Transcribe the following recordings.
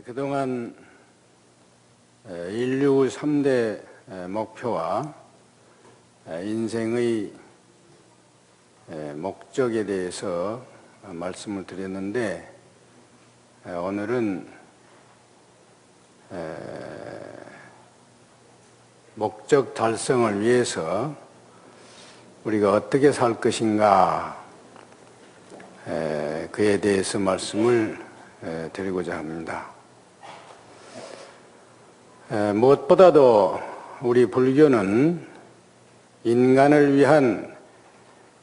그동안 인류 3대 목표와 인생의 목적에 대해서 말씀을 드렸는데, 오늘은 목적 달성을 위해서 우리가 어떻게 살 것인가, 그에 대해서 말씀을 드리고자 합니다. 무엇보다도 우리 불교는 인간을 위한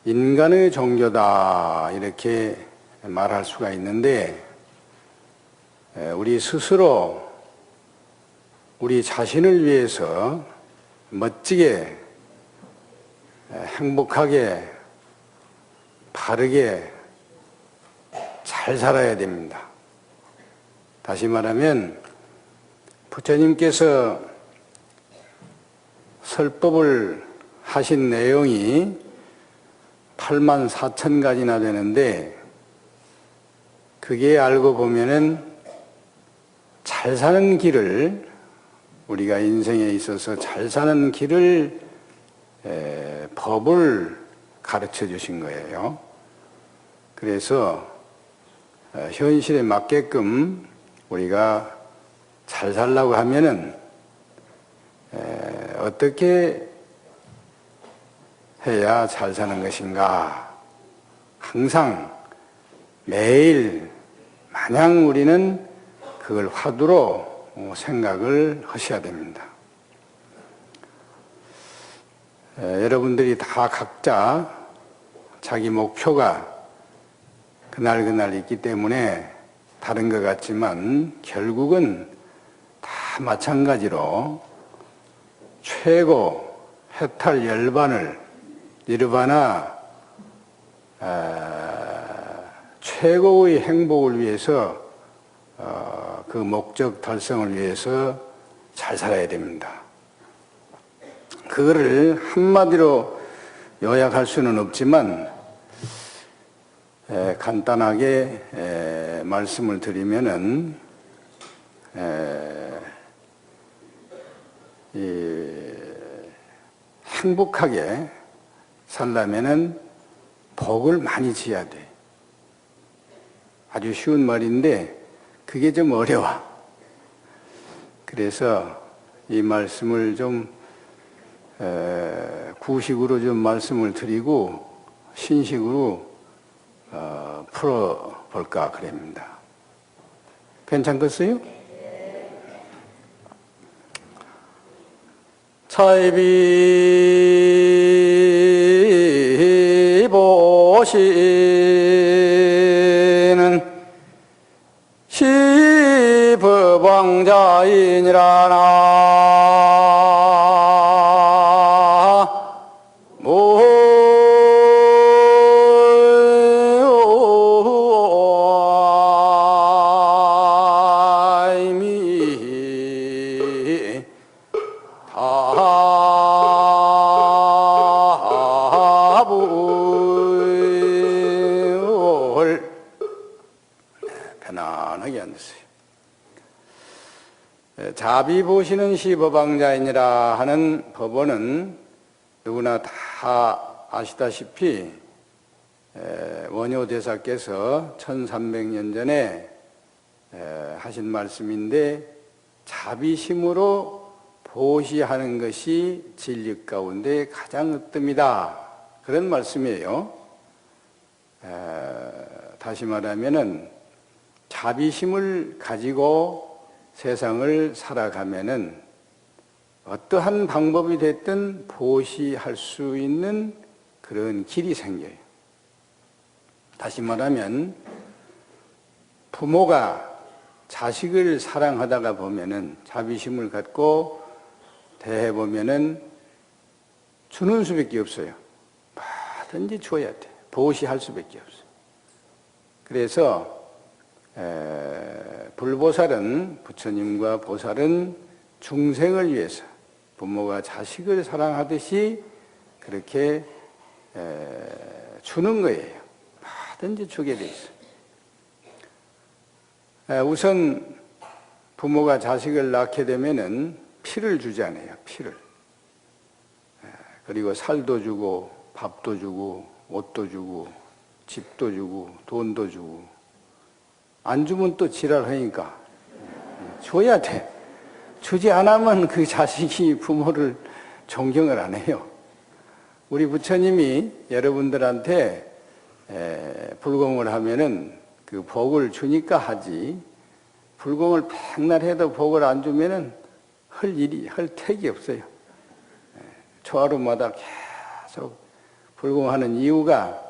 인간의 종교다, 이렇게 말할 수가 있는데, 우리 스스로 우리 자신을 위해서 멋지게, 행복하게, 바르게 잘 살아야 됩니다. 다시 말하면 부처님께서 설법을 하신 내용이 84,000가지나 되는데, 그게 알고 보면은 잘 사는 길을, 우리가 인생에 있어서 잘 사는 길을, 법을 가르쳐 주신 거예요. 그래서 현실에 맞게끔 우리가 잘 살려고 하면은 어떻게 해야 잘 사는 것인가, 항상 매일 마냥 우리는 그걸 화두로 생각을 하셔야 됩니다. 여러분들이 다 각자 자기 목표가 그날 있기 때문에 다른 것 같지만, 결국은 다 마찬가지로 최고 해탈 열반을, 니르바나, 최고의 행복을 위해서, 그 목적 달성을 위해서 잘 살아야 됩니다. 그거를 한마디로 요약할 수는 없지만, 간단하게 말씀을 드리면은, 행복하게 살려면은 복을 많이 지어야 돼. 아주 쉬운 말인데 그게 좀 어려워. 그래서 이 말씀을 좀 구식으로 좀 말씀을 드리고 신식으로 풀어볼까 그럽니다. 괜찮겠어요? 차이비 보시는 시법왕자이니라나 편안하게 앉으세요. 자비 보시는 시법왕자이니라 하는 법원은 누구나 다 아시다시피 원효대사께서 1300년 전에 하신 말씀인데, 자비심으로 보시하는 것이 진리 가운데 가장 으뜸이다, 그런 말씀이에요. 다시 말하면은 자비심을 가지고 세상을 살아가면은 어떠한 방법이 됐든 보시할 수 있는 그런 길이 생겨요. 다시 말하면 부모가 자식을 사랑하다가 보면은, 자비심을 갖고 대해보면은 주는 수밖에 없어요. 뭐든지 줘야 돼. 보시할 수밖에 없어요. 그래서 불보살은, 부처님과 보살은 중생을 위해서 부모가 자식을 사랑하듯이 그렇게 주는 거예요. 뭐든지 주게 돼 있어요. 우선 부모가 자식을 낳게 되면은 피를 주잖아요. 피를. 그리고 살도 주고 밥도 주고 옷도 주고 집도 주고 돈도 주고 안 주면 또 지랄하니까 줘야 돼. 주지 않으면 그 자식이 부모를 존경을 안 해요. 우리 부처님이 여러분들한테 불공을 하면은 그 복을 주니까 하지, 불공을 백날 해도 복을 안 주면은 할 택이 없어요. 초하루마다 계속 불공하는 이유가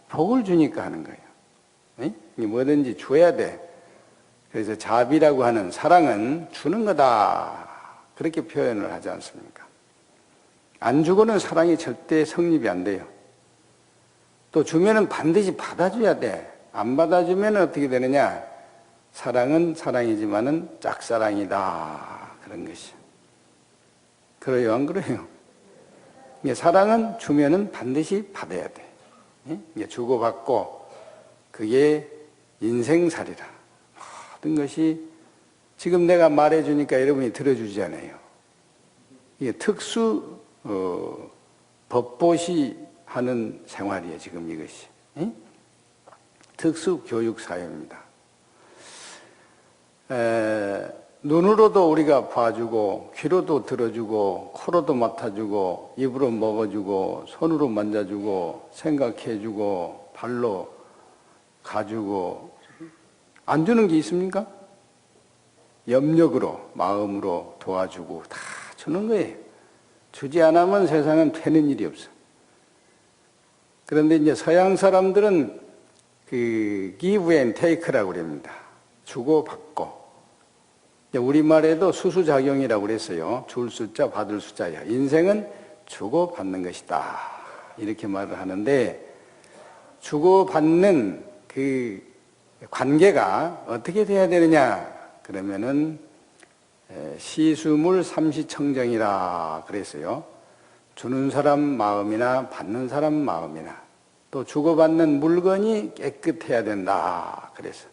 복을 주니까 하는 거예요. 뭐든지 줘야 돼. 그래서 자비라고 하는 사랑은 주는 거다. 그렇게 표현을 하지 않습니까? 안 주고는 사랑이 절대 성립이 안 돼요. 또 주면은 반드시 받아줘야 돼. 안 받아주면 어떻게 되느냐? 사랑은 사랑이지만은 짝사랑이다. 그런 것이. 그래요, 안 그래요? 사랑은 주면은 반드시 받아야 돼. 주고받고 그게 인생살이라. 모든 것이 지금 내가 말해주니까 여러분이 들어주잖아요. 이게 특수 법보시 하는 생활이에요. 지금 이것이. 특수 교육 사회입니다. 눈으로도 우리가 봐주고 귀로도 들어주고 코로도 맡아주고 입으로 먹어주고 손으로 만져주고 생각해주고 발로 가주고 안 주는 게 있습니까? 염력으로 마음으로 도와주고 다 주는 거예요. 주지 않으면 세상은 되는 일이 없어. 그런데 이제 서양 사람들은 그 give and take라고 그럽니다. 주고 받고. 우리말에도 수수작용이라고 그랬어요. 줄 숫자, 받을 숫자야. 인생은 주고 받는 것이다. 이렇게 말을 하는데, 주고 받는 그 관계가 어떻게 돼야 되느냐? 그러면은 시수물 삼시청정이라 그랬어요. 주는 사람 마음이나 받는 사람 마음이나 또 주고받는 물건이 깨끗해야 된다. 그래서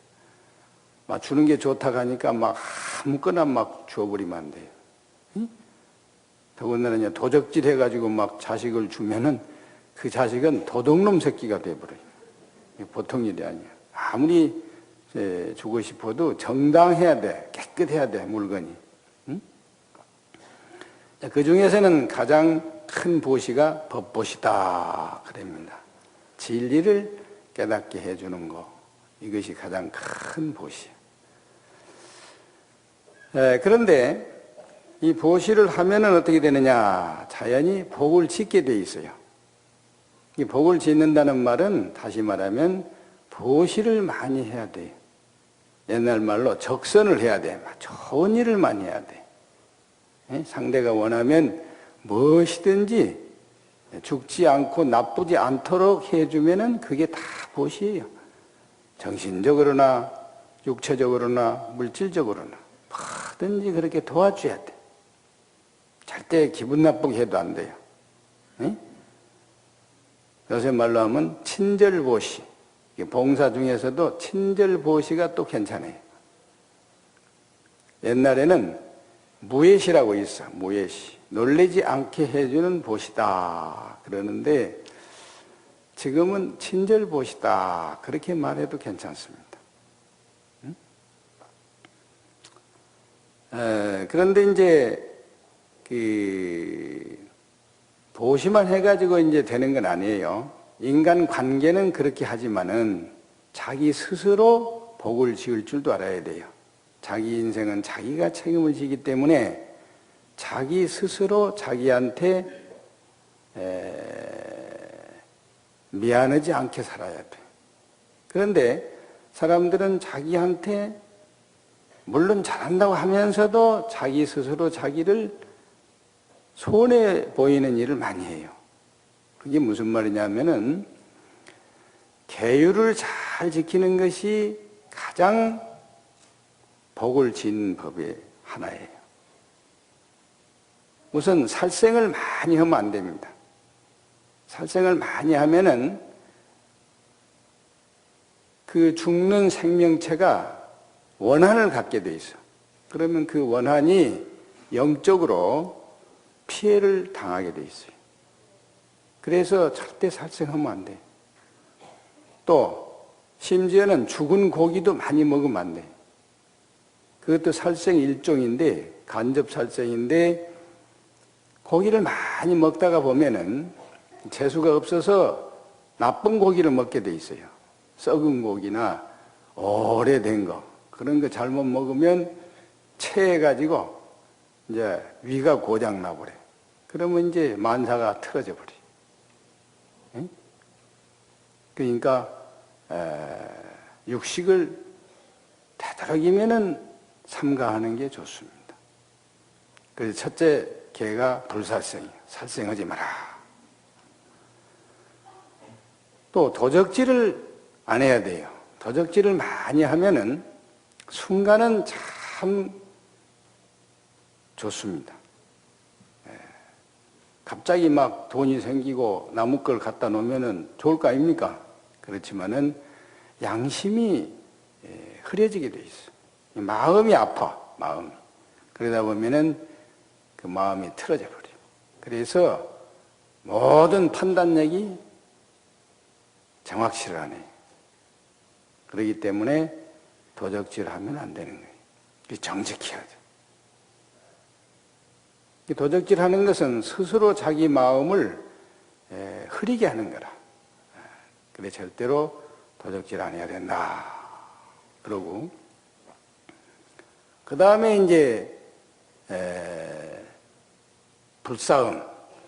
막 주는 게 좋다고 하니까 막 아무거나 막 주어버리면 안 돼요. 응? 더군다나 이제 도적질 해가지고 막 자식을 주면은 그 자식은 도둑놈 새끼가 돼버려요. 보통 일이 아니야. 아무리 주고 싶어도 정당해야 돼. 깨끗해야 돼, 물건이. 응? 그 중에서는 가장 큰 보시가 법보시다. 그럽니다. 진리를 깨닫게 해주는 거. 이것이 가장 큰 보시예요. 그런데 이 보시를 하면은 어떻게 되느냐? 자연히 복을 짓게 돼 있어요. 이 복을 짓는다는 말은 다시 말하면 보시를 많이 해야 돼요. 옛날 말로 적선을 해야 돼. 좋은 일을 많이 해야 돼. 상대가 원하면 무엇이든지 죽지 않고 나쁘지 않도록 해주면은 그게 다 보시예요. 정신적으로나 육체적으로나 물질적으로나 뭐든지 그렇게 도와줘야 돼. 절대 기분 나쁘게 해도 안 돼요. 요새 말로 하면 친절보시. 봉사 중에서도 친절보시가 또 괜찮아요. 옛날에는 무예시라고 있어. 무예시. 놀라지 않게 해주는 보시다. 그러는데 지금은 친절보시다. 그렇게 말해도 괜찮습니다. 그런데 이제 그 보시만 해가지고 이제 되는 건 아니에요. 인간 관계는 그렇게 하지만은 자기 스스로 복을 지을 줄도 알아야 돼요. 자기 인생은 자기가 책임을 지기 때문에 자기 스스로 자기한테 미안하지 않게 살아야 돼. 그런데 사람들은 자기한테 물론 잘한다고 하면서도 자기 스스로 자기를 손해 보이는 일을 많이 해요. 그게 무슨 말이냐면은 계율을 잘 지키는 것이 가장 복을 지는 법의 하나예요. 우선 살생을 많이 하면 안 됩니다. 살생을 많이 하면은 그 죽는 생명체가 원한을 갖게 돼 있어. 그러면 그 원한이 영적으로 피해를 당하게 돼 있어요. 그래서 절대 살생하면 안 돼. 또 심지어는 죽은 고기도 많이 먹으면 안 돼. 그것도 살생 일종인데, 간접 살생인데, 고기를 많이 먹다가 보면은 재수가 없어서 나쁜 고기를 먹게 돼 있어요. 썩은 고기나 오래된 거, 그런 거 잘못 먹으면 체해가지고 이제 위가 고장 나버려. 그러면 이제 만사가 틀어져 버려. 응? 그러니까 육식을 되도록이면은 삼가하는 게 좋습니다. 그래서 첫째 개가 불살생이에요. 살생하지 마라. 또 도적질을 안 해야 돼요. 도적질을 많이 하면은 순간은 참 좋습니다. 갑자기 막 돈이 생기고 남의 걸 갖다 놓으면은 좋을 거 아닙니까? 그렇지만은 양심이 흐려지게 돼 있어. 마음이 아파, 마음이. 그러다 보면은 그 마음이 틀어져 버려요. 그래서 모든 판단력이 정확치를 않아요. 그렇기 때문에 도적질하면 안 되는 거예요. 정직해야 돼. 도적질하는 것은 스스로 자기 마음을 흐리게 하는 거라. 그래 절대로 도적질 안 해야 된다. 그러고 그 다음에 이제 불싸움,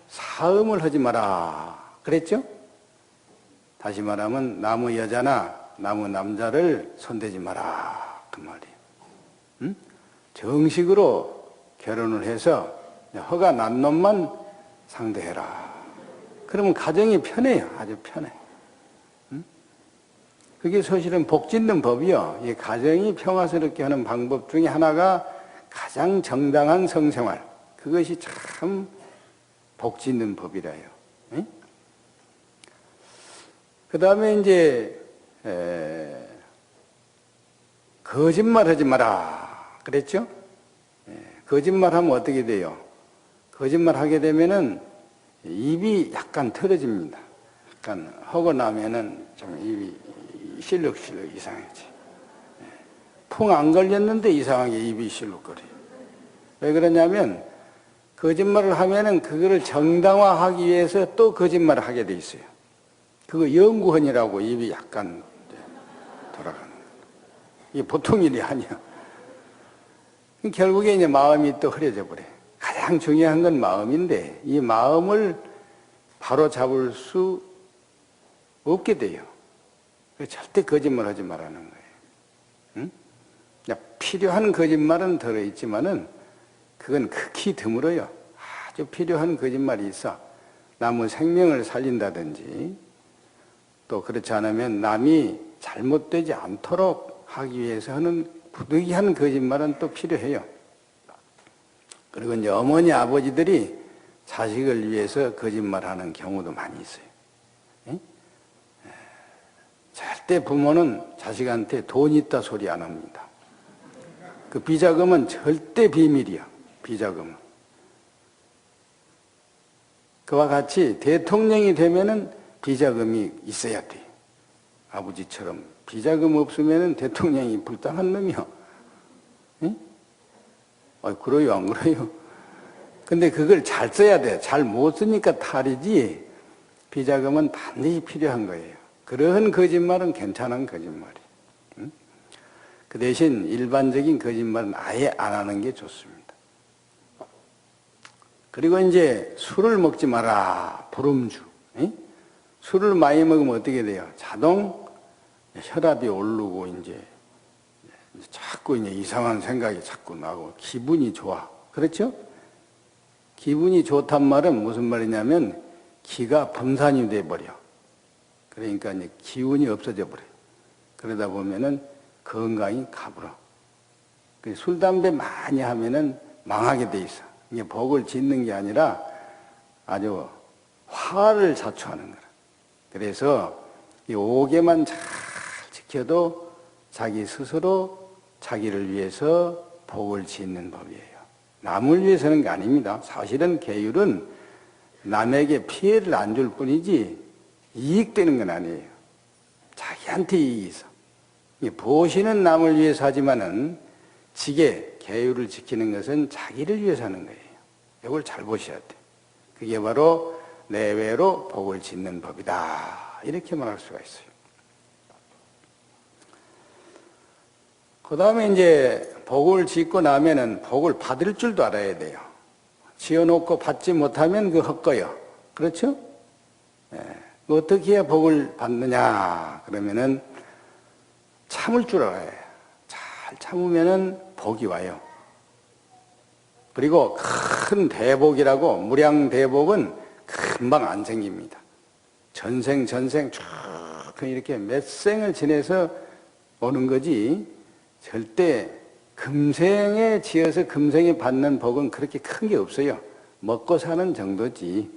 사음을 하지 마라. 그랬죠? 다시 말하면 나무 여자나 나무 남자를 손대지 마라. 그 말이에요. 응? 정식으로 결혼을 해서 허가 난 놈만 상대해라. 그러면 가정이 편해요. 아주 편해. 응? 그게 사실은 복 짓는 법이요. 이 가정이 평화스럽게 하는 방법 중에 하나가 가장 정당한 성생활. 그것이 참 복 짓는 법이라요. 응? 그 다음에 이제 거짓말 하지 마라. 그랬죠? 거짓말하면 어떻게 돼요? 거짓말 하게 되면은 입이 약간 틀어집니다. 약간 하고 나면은 좀 입이 실룩실룩 이상해지. 풍 안 걸렸는데 이상하게 입이 실룩거려요. 왜 그러냐면 거짓말을 하면은 그거를 정당화하기 위해서 또 거짓말을 하게 돼 있어요. 그거 연구헌이라고 입이 약간 돌아가는 거예요. 이게 보통 일이 아니야. 결국에 이제 마음이 또 흐려져 버려요. 가장 중요한 건 마음인데 이 마음을 바로 잡을 수 없게 돼요. 절대 거짓말 하지 말라는 거예요. 응? 필요한 거짓말은 들어있지만은 그건 극히 드물어요. 아주 필요한 거짓말이 있어. 남의 생명을 살린다든지 또 그렇지 않으면 남이 잘못되지 않도록 하기 위해서 하는 부득이한 거짓말은 또 필요해요. 그리고 이제 어머니, 아버지들이 자식을 위해서 거짓말하는 경우도 많이 있어요. 에? 절대 부모는 자식한테 돈 있다 소리 안 합니다. 그 비자금은 절대 비밀이야. 비자금은. 그와 같이 대통령이 되면은 비자금이 있어야 돼. 아버지처럼 비자금 없으면은 대통령이 불쌍한 놈이야. 응? 그래요, 안 그래요? 근데 그걸 잘 써야 돼. 잘 못 쓰니까 탈이지. 비자금은 반드시 필요한 거예요. 그런 거짓말은 괜찮은 거짓말이에요. 응? 그 대신 일반적인 거짓말은 아예 안 하는 게 좋습니다. 그리고 이제 술을 먹지 마라. 불음주. 응? 술을 많이 먹으면 어떻게 돼요? 자동 혈압이 오르고 이제 자꾸 이제 이상한 생각이 자꾸 나고 기분이 좋아. 그렇죠? 기분이 좋단 말은 무슨 말이냐면 기가 분산이 돼 버려. 그러니까 이제 기운이 없어져 버려. 그러다 보면은 건강이 가불어. 술, 담배 많이 하면은 망하게 돼 있어. 이게 복을 짓는 게 아니라 아주 화를 자초하는 거라. 그래서 이 5개만 잘 지켜도 자기 스스로 자기를 위해서 복을 짓는 법이에요. 남을 위해서 하는 게 아닙니다. 사실은 계율은 남에게 피해를 안 줄 뿐이지 이익되는 건 아니에요. 자기한테 이익이 있어. 보시는 남을 위해서 하지만은 지게 계율을 지키는 것은 자기를 위해서 하는 거예요. 이걸 잘 보셔야 돼. 그게 바로 내외로 복을 짓는 법이다. 이렇게 말할 수가 있어요. 그 다음에 이제 복을 짓고 나면은 복을 받을 줄도 알아야 돼요. 지어놓고 받지 못하면 그 헛거요. 그렇죠? 예. 어떻게 해야 복을 받느냐? 그러면은 참을 줄 알아야 해요. 잘 참으면은 복이 와요. 그리고 큰 대복이라고, 무량대복은 금방 안 생깁니다. 전생 쭉 이렇게 몇 생을 지내서 오는 거지, 절대 금생에 지어서 금생에 받는 복은 그렇게 큰 게 없어요. 먹고 사는 정도지.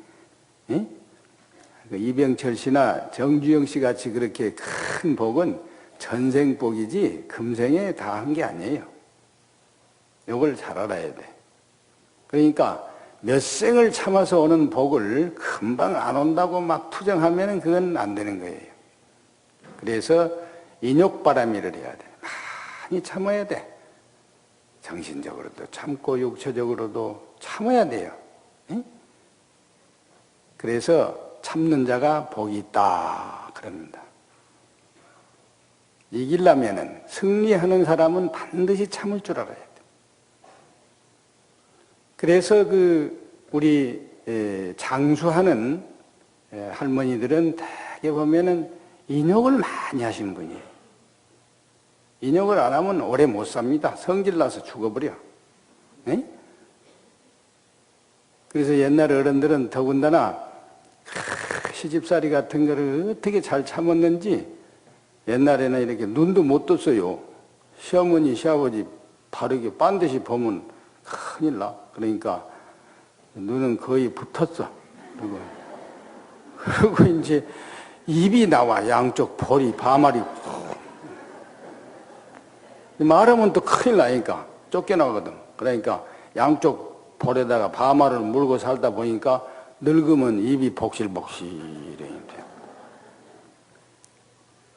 예? 이병철 씨나 정주영 씨 같이 그렇게 큰 복은 전생 복이지 금생에 다 한 게 아니에요. 이걸 잘 알아야 돼. 그러니까 몇 생을 참아서 오는 복을 금방 안 온다고 막 투정하면 그건 안 되는 거예요. 그래서 인욕바라미를 해야 돼. 많이 참아야 돼. 정신적으로도 참고 육체적으로도 참아야 돼요. 응? 그래서 참는 자가 복이 있다 그럽니다. 이기려면은, 승리하는 사람은 반드시 참을 줄 알아야 돼. 그래서 우리 장수하는 할머니들은 대개 보면은 인욕을 많이 하신 분이에요. 인욕을 안 하면 오래 못 삽니다. 성질나서 죽어버려. 네? 그래서 옛날 어른들은 더군다나 시집살이 같은 거를 어떻게 잘 참았는지 옛날에는 이렇게 눈도 못 떴어요. 시어머니, 시아버지 바르게 반드시 보면 큰일 나. 그러니까 눈은 거의 붙었어. 그리고 이제 입이 나와. 양쪽 볼이, 파마리. 말하면 또 큰일 나니까 쫓겨나거든. 그러니까 양쪽 볼에다가 파마를 물고 살다 보니까 늙으면 입이 복실복실해.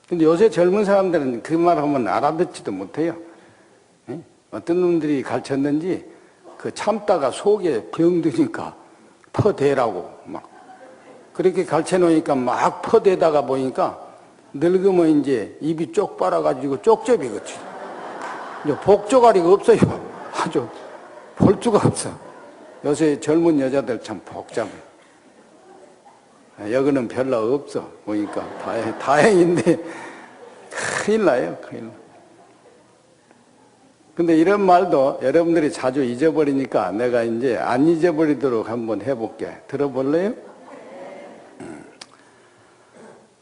근데 요새 젊은 사람들은 그 말 하면 알아듣지도 못해요. 어떤 놈들이 가르쳤는지 참다가 속에 병드니까 퍼대라고 막 그렇게 가르쳐 놓으니까 막 퍼대다가 보니까 늙으면 이제 입이 쪽 빨아가지고 쪽접이거든. 이제 복조가리가 없어요. 아주 볼 수가 없어. 요새 젊은 여자들 참 복잡해. 여기는 별로 없어. 보니까 다행인데 큰일 나요. 큰일 나. 근데 이런 말도 여러분들이 자주 잊어버리니까 내가 이제 안 잊어버리도록 한번 해볼게. 들어볼래요?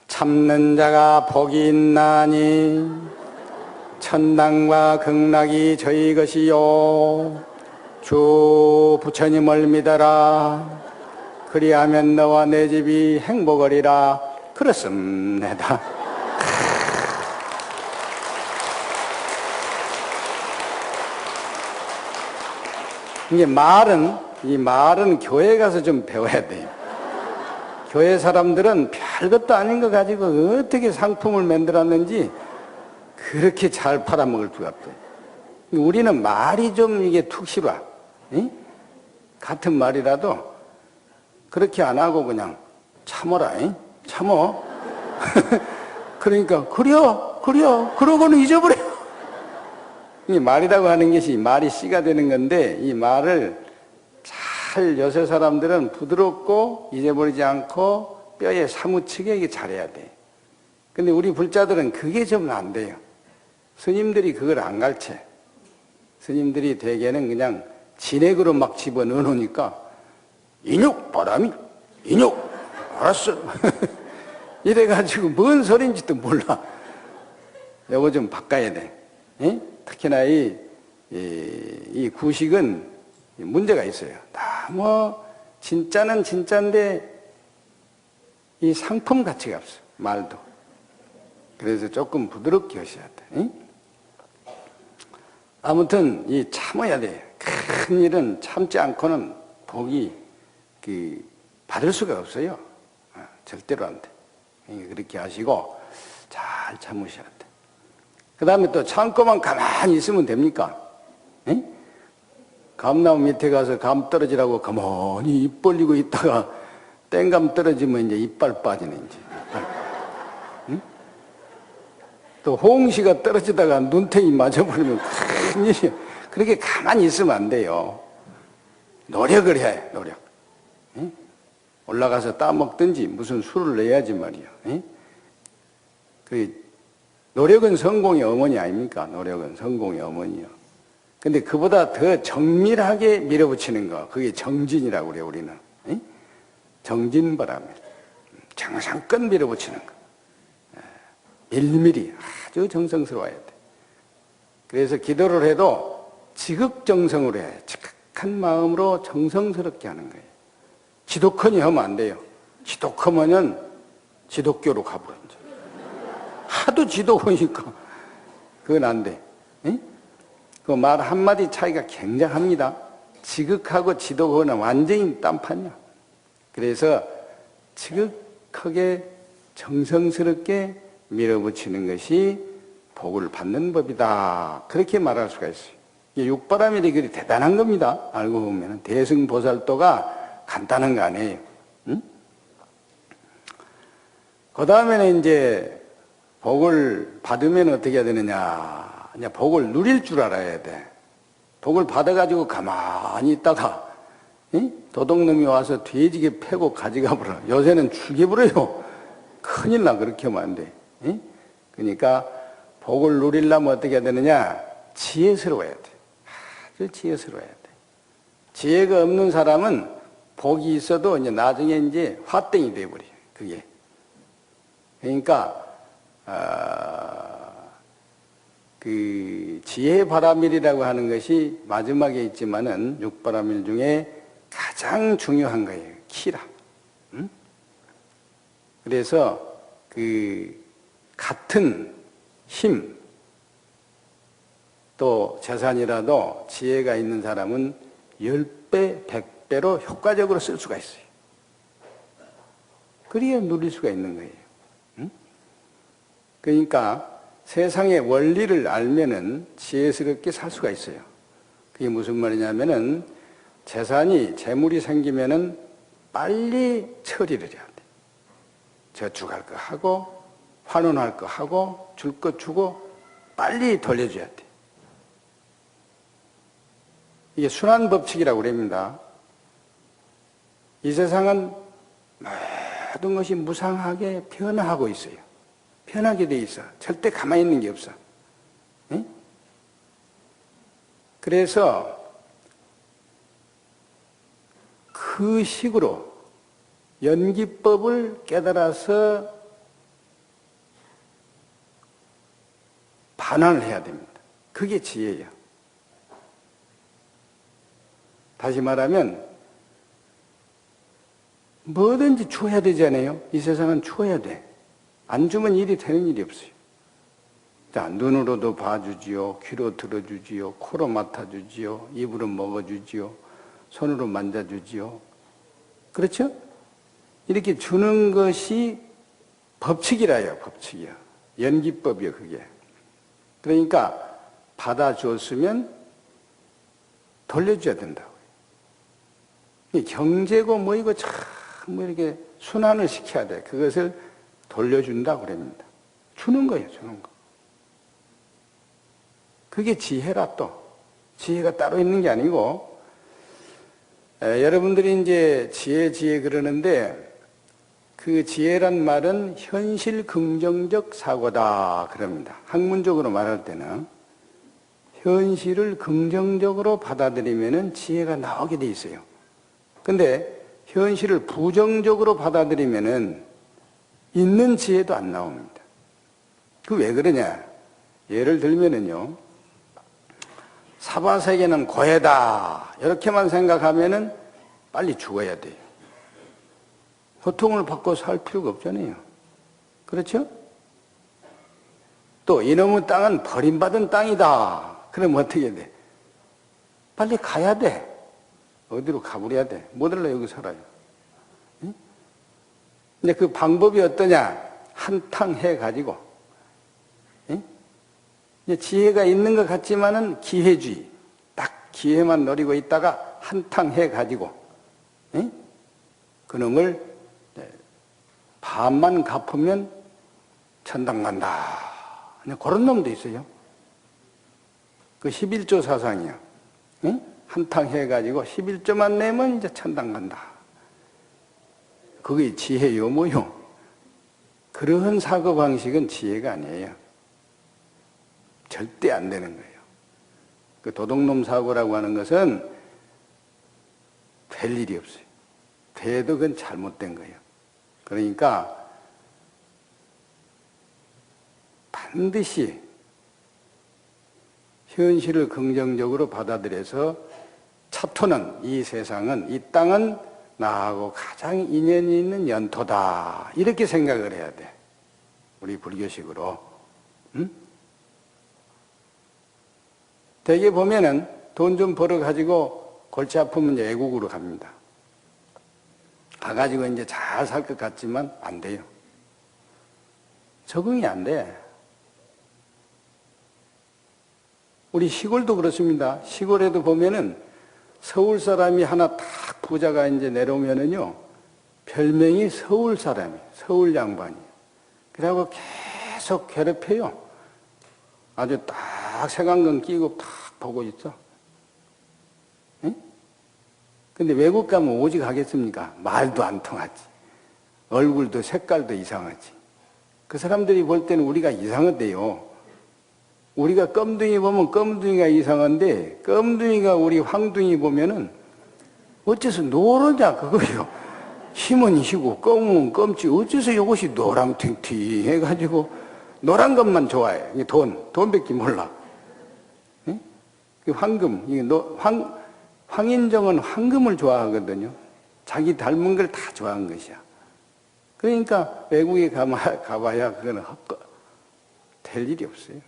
참는 자가 복이 있나니 천당과 극락이 저희 것이요 주 부처님을 믿어라. 그리하면 너와 내 집이 행복하리라. 그렇습니다. 이게 이 말은 교회 가서 좀 배워야 돼요. 교회 사람들은 별것도 아닌 거 가지고 어떻게 상품을 만들었는지 그렇게 잘 팔아먹을 수가 없어요. 우리는 말이 좀 이게 툭 싫어. 응? 같은 말이라도 그렇게 안 하고 그냥 참어라. 응? 참어. 그러니까 그러고는 잊어버려. 이 말이라고 하는 것이 말이 씨가 되는 건데 이 말을 잘 요새 사람들은 부드럽고 잊어버리지 않고 뼈에 사무치게 잘해야 돼. 근데 우리 불자들은 그게 좀 안 돼요. 스님들이 그걸 안 가르쳐. 스님들이 대개는 그냥 진액으로 막 집어넣어 놓으니까 인욕 바람이 인욕 알았어. 이래가지고 뭔 소린지도 몰라. 요거 좀 바꿔야 돼. 에? 특히나 이 구식은 문제가 있어요. 너무 진짜는 진짜인데 이 상품 가치가 없어. 말도. 그래서 조금 부드럽게 하셔야 돼. 응? 아무튼 이 참아야 돼. 큰 일은 참지 않고는 복이 받을 수가 없어요. 절대로 안 돼. 그렇게 하시고 잘 참으셔야 돼. 그 다음에 또 참고만 가만히 있으면 됩니까? 에? 감나무 밑에 가서 감 떨어지라고 가만히 입 벌리고 있다가 땡감 떨어지면 이제 이빨 빠지네, 이제. 응? 또 홍시가 떨어지다가 눈탱이 맞아버리면 큰일이야. 그렇게 가만히 있으면 안 돼요. 노력을 해, 노력. 응? 올라가서 따먹든지 무슨 술을 내야지 말이야. 응? 노력은 성공의 어머니 아닙니까? 노력은 성공의 어머니요. 근데 그보다 더 정밀하게 밀어붙이는 거, 그게 정진이라고 그래요, 우리는. 응? 정진바람에. 정성껏 밀어붙이는 거. 밀밀히 아주 정성스러워야 돼. 그래서 기도를 해도 지극정성으로 해. 지극한 마음으로 정성스럽게 하는 거예요. 지독하니 하면 안 돼요. 지독하면은 지독교로 가버려. 하도 지독하니까 그건 안 돼. 그 말 한마디 차이가 굉장합니다. 지극하고 지독하고는 완전히 딴판이야. 그래서 지극하게 정성스럽게 밀어붙이는 것이 복을 받는 법이다. 그렇게 말할 수가 있어요. 육바라밀이 그리 대단한 겁니다. 알고 보면 대승보살도가 간단한 거 아니에요. 응? 그 다음에는 이제 복을 받으면 어떻게 해야 되느냐. 이제 복을 누릴 줄 알아야 돼. 복을 받아가지고 가만히 있다가 도둑놈이 와서 돼지게 패고 가져가 버려. 요새는 죽여버려요. 큰일 나. 그렇게 하면 안 돼. 그러니까 복을 누리려면 어떻게 해야 되느냐. 지혜스러워야 돼. 아주 지혜스러워야 돼. 지혜가 없는 사람은 복이 있어도 이제 나중에 이제 화땡이 돼버려요. 그게. 그러니까 그 지혜바라밀이라고 하는 것이 마지막에 있지만은 육바라밀 중에 가장 중요한 거예요. 키라. 응? 그래서 그 같은 힘 또 재산이라도 지혜가 있는 사람은 10배, 100배로 효과적으로 쓸 수가 있어요. 그래야 누릴 수가 있는 거예요. 응? 그러니까 세상의 원리를 알면은 지혜스럽게 살 수가 있어요. 그게 무슨 말이냐면은 재물이 생기면은 빨리 처리를 해야 돼. 저축할 거 하고, 환원할 거 하고, 줄 거 주고, 빨리 돌려줘야 돼. 이게 순환 법칙이라고 그럽니다. 이 세상은 모든 것이 무상하게 변화하고 있어요. 편하게 돼 있어. 절대 가만히 있는 게 없어. 응? 그래서 그 식으로 연기법을 깨달아서 반환을 해야 됩니다. 그게 지혜예요. 다시 말하면 뭐든지 줘야 되잖아요. 이 세상은 줘야 돼. 안 주면 일이 되는 일이 없어요. 자, 눈으로도 봐주지요, 귀로 들어주지요, 코로 맡아주지요, 입으로 먹어주지요, 손으로 만져주지요. 그렇죠? 이렇게 주는 것이 법칙이라요, 법칙이요. 연기법이요, 그게. 그러니까 받아줬으면 돌려줘야 된다고요. 경제고 뭐 이거 참 뭐 이렇게 순환을 시켜야 돼. 그것을 돌려준다고 그럽니다. 주는 거예요, 주는 거. 그게 지혜라 또. 지혜가 따로 있는 게 아니고, 여러분들이 이제 지혜 그러는데, 그 지혜란 말은 현실 긍정적 사고다 그럽니다. 학문적으로 말할 때는 현실을 긍정적으로 받아들이면은 지혜가 나오게 돼 있어요. 근데 현실을 부정적으로 받아들이면은 있는 지혜도 안 나옵니다. 그 왜 그러냐? 예를 들면은요, 사바세계는 고해다 이렇게만 생각하면은 빨리 죽어야 돼요. 고통을 받고 살 필요가 없잖아요. 그렇죠? 또 이놈의 땅은 버림받은 땅이다 그럼 어떻게 돼? 빨리 가야 돼. 어디로 가버려야 돼. 못 올라 여기 살아요. 응? 근데 그 방법이 어떠냐? 한탕 해가지고, 응? 지혜가 있는 것 같지만은 기회주의. 딱 기회만 노리고 있다가 한탕 해가지고, 응? 그놈을 반만 갚으면 천당 간다. 그런 놈도 있어요. 그 11조 사상이야. 응? 한탕 해가지고 11조만 내면 이제 천당 간다. 그게 지혜요, 뭐요? 그런 사고방식은 지혜가 아니에요. 절대 안 되는 거예요. 그 도둑놈 사고라고 하는 것은 될 일이 없어요. 돼도 그건 잘못된 거예요. 그러니까 반드시 현실을 긍정적으로 받아들여서 차토는 이 세상은, 이 땅은 나하고 가장 인연이 있는 연토다. 이렇게 생각을 해야 돼. 우리 불교식으로. 응? 대개 보면은 돈 좀 벌어가지고 골치 아프면 이제 외국으로 갑니다. 가가지고 이제 잘 살 것 같지만 안 돼요. 적응이 안 돼. 우리 시골도 그렇습니다. 시골에도 보면은 서울 사람이 하나 딱 부자가 이제 내려오면은요, 별명이 서울 사람이, 서울 양반이. 그래갖고 계속 괴롭혀요. 아주 딱 색안경 끼고 딱 보고 있어. 응? 근데 외국 가면 오직 하겠습니까? 말도 안 통하지. 얼굴도 색깔도 이상하지. 그 사람들이 볼 때는 우리가 이상하대요. 우리가 껌둥이 보면 껌둥이가 이상한데, 껌둥이가 우리 황둥이 보면은 어째서 노르냐 그거예요. 힘은 희고 껌은 껌지 어째서 이것이 노랑탱탱 해가지고 노란 것만 좋아해. 돈밖에 몰라. 응? 황금, 황인정은 황금을 좋아하거든요. 자기 닮은 걸 다 좋아한 것이야. 그러니까 외국에 가봐야 그거는 될 일이 없어요.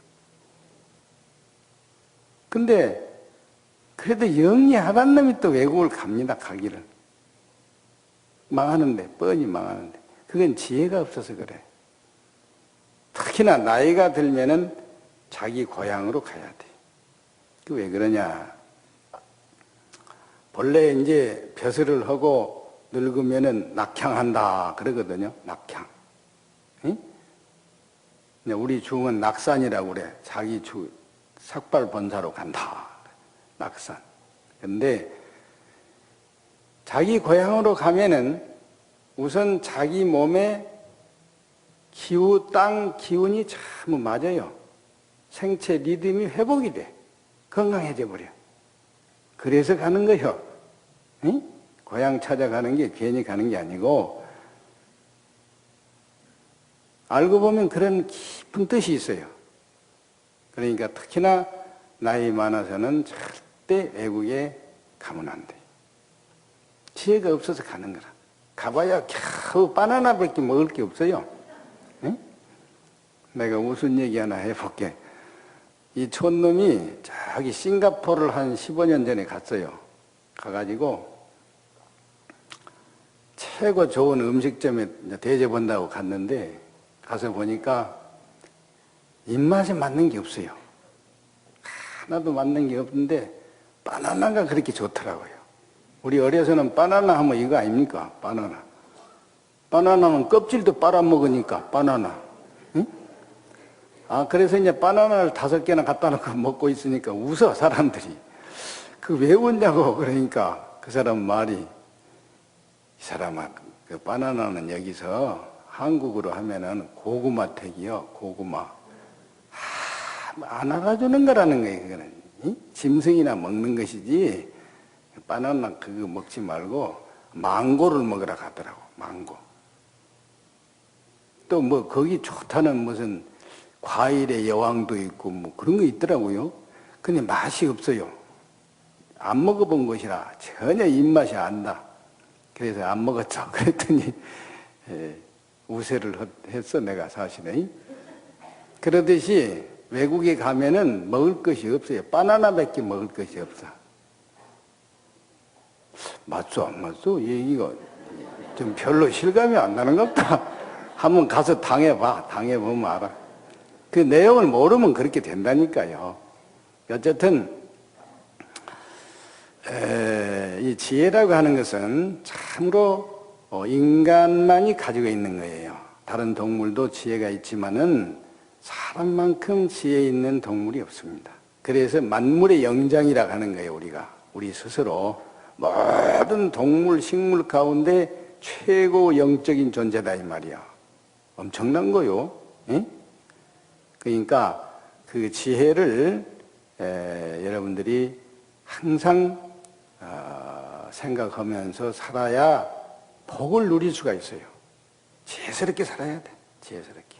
근데 그래도 영리하단 놈이 또 외국을 갑니다. 가기를. 망하는데, 뻔히 망하는데. 그건 지혜가 없어서 그래. 특히나 나이가 들면은 자기 고향으로 가야 돼. 그 왜 그러냐. 본래 이제 벼슬을 하고 늙으면은 낙향한다 그러거든요. 낙향. 응? 우리 중은 낙산이라고 그래. 자기 삭발 본사로 간다. 낙산. 근데 자기 고향으로 가면은 우선 자기 몸에 땅 기운이 참 맞아요. 생체 리듬이 회복이 돼. 건강해져 버려. 그래서 가는 거요. 응? 고향 찾아가는 게 괜히 가는 게 아니고, 알고 보면 그런 깊은 뜻이 있어요. 그러니까 특히나 나이 많아서는 절대 외국에 가면 안 돼. 지혜가 없어서 가는 거라. 가봐야 겨우 바나나밖에 먹을 게 없어요. 응? 내가 무슨 얘기 하나 해볼게. 이 촌놈이 저기 싱가포르를 한 15년 전에 갔어요. 가가지고 최고 좋은 음식점에 대접한다고 갔는데, 가서 보니까 입맛에 맞는 게 없어요. 하나도 맞는 게 없는데 바나나가 그렇게 좋더라고요. 우리 어려서는 바나나 하면 이거 아닙니까? 바나나. 바나나는 껍질도 빨아먹으니까 바나나. 응? 그래서 이제 바나나를 5개나 갖다 놓고 먹고 있으니까 웃어, 사람들이. 그 왜 웃냐고. 그러니까 그 사람 말이, 이 사람아, 그 바나나는 여기서 한국으로 하면은 고구마 택이요, 고구마. 안 알아주는 거라는 거예요, 그거는. 응? 짐승이나 먹는 것이지, 바나나 그거 먹지 말고 망고를 먹으라 하더라고, 망고. 또 뭐 거기 좋다는 무슨 과일의 여왕도 있고 뭐 그런 거 있더라고요. 근데 맛이 없어요. 안 먹어본 것이라 전혀 입맛이 안 나. 그래서 안 먹었죠. 그랬더니 우세를 했어, 내가 사실은. 그러듯이 외국에 가면은 먹을 것이 없어요. 바나나밖에 먹을 것이 없어. 맞소, 안 맞소? 얘기가 좀 별로 실감이 안 나는 것 같다. 한번 가서 당해봐. 당해보면 알아. 그 내용을 모르면 그렇게 된다니까요. 어쨌든, 이 지혜라고 하는 것은 참으로 인간만이 가지고 있는 거예요. 다른 동물도 지혜가 있지만은 사람만큼 지혜 있는 동물이 없습니다. 그래서 만물의 영장이라고 하는 거예요, 우리 스스로. 모든 동물, 식물 가운데 최고 영적인 존재다, 이 말이야. 엄청난 거요. 예? 그러니까 그 지혜를 여러분들이 항상 생각하면서 살아야 복을 누릴 수가 있어요. 지혜스럽게 살아야 돼. 지혜스럽게.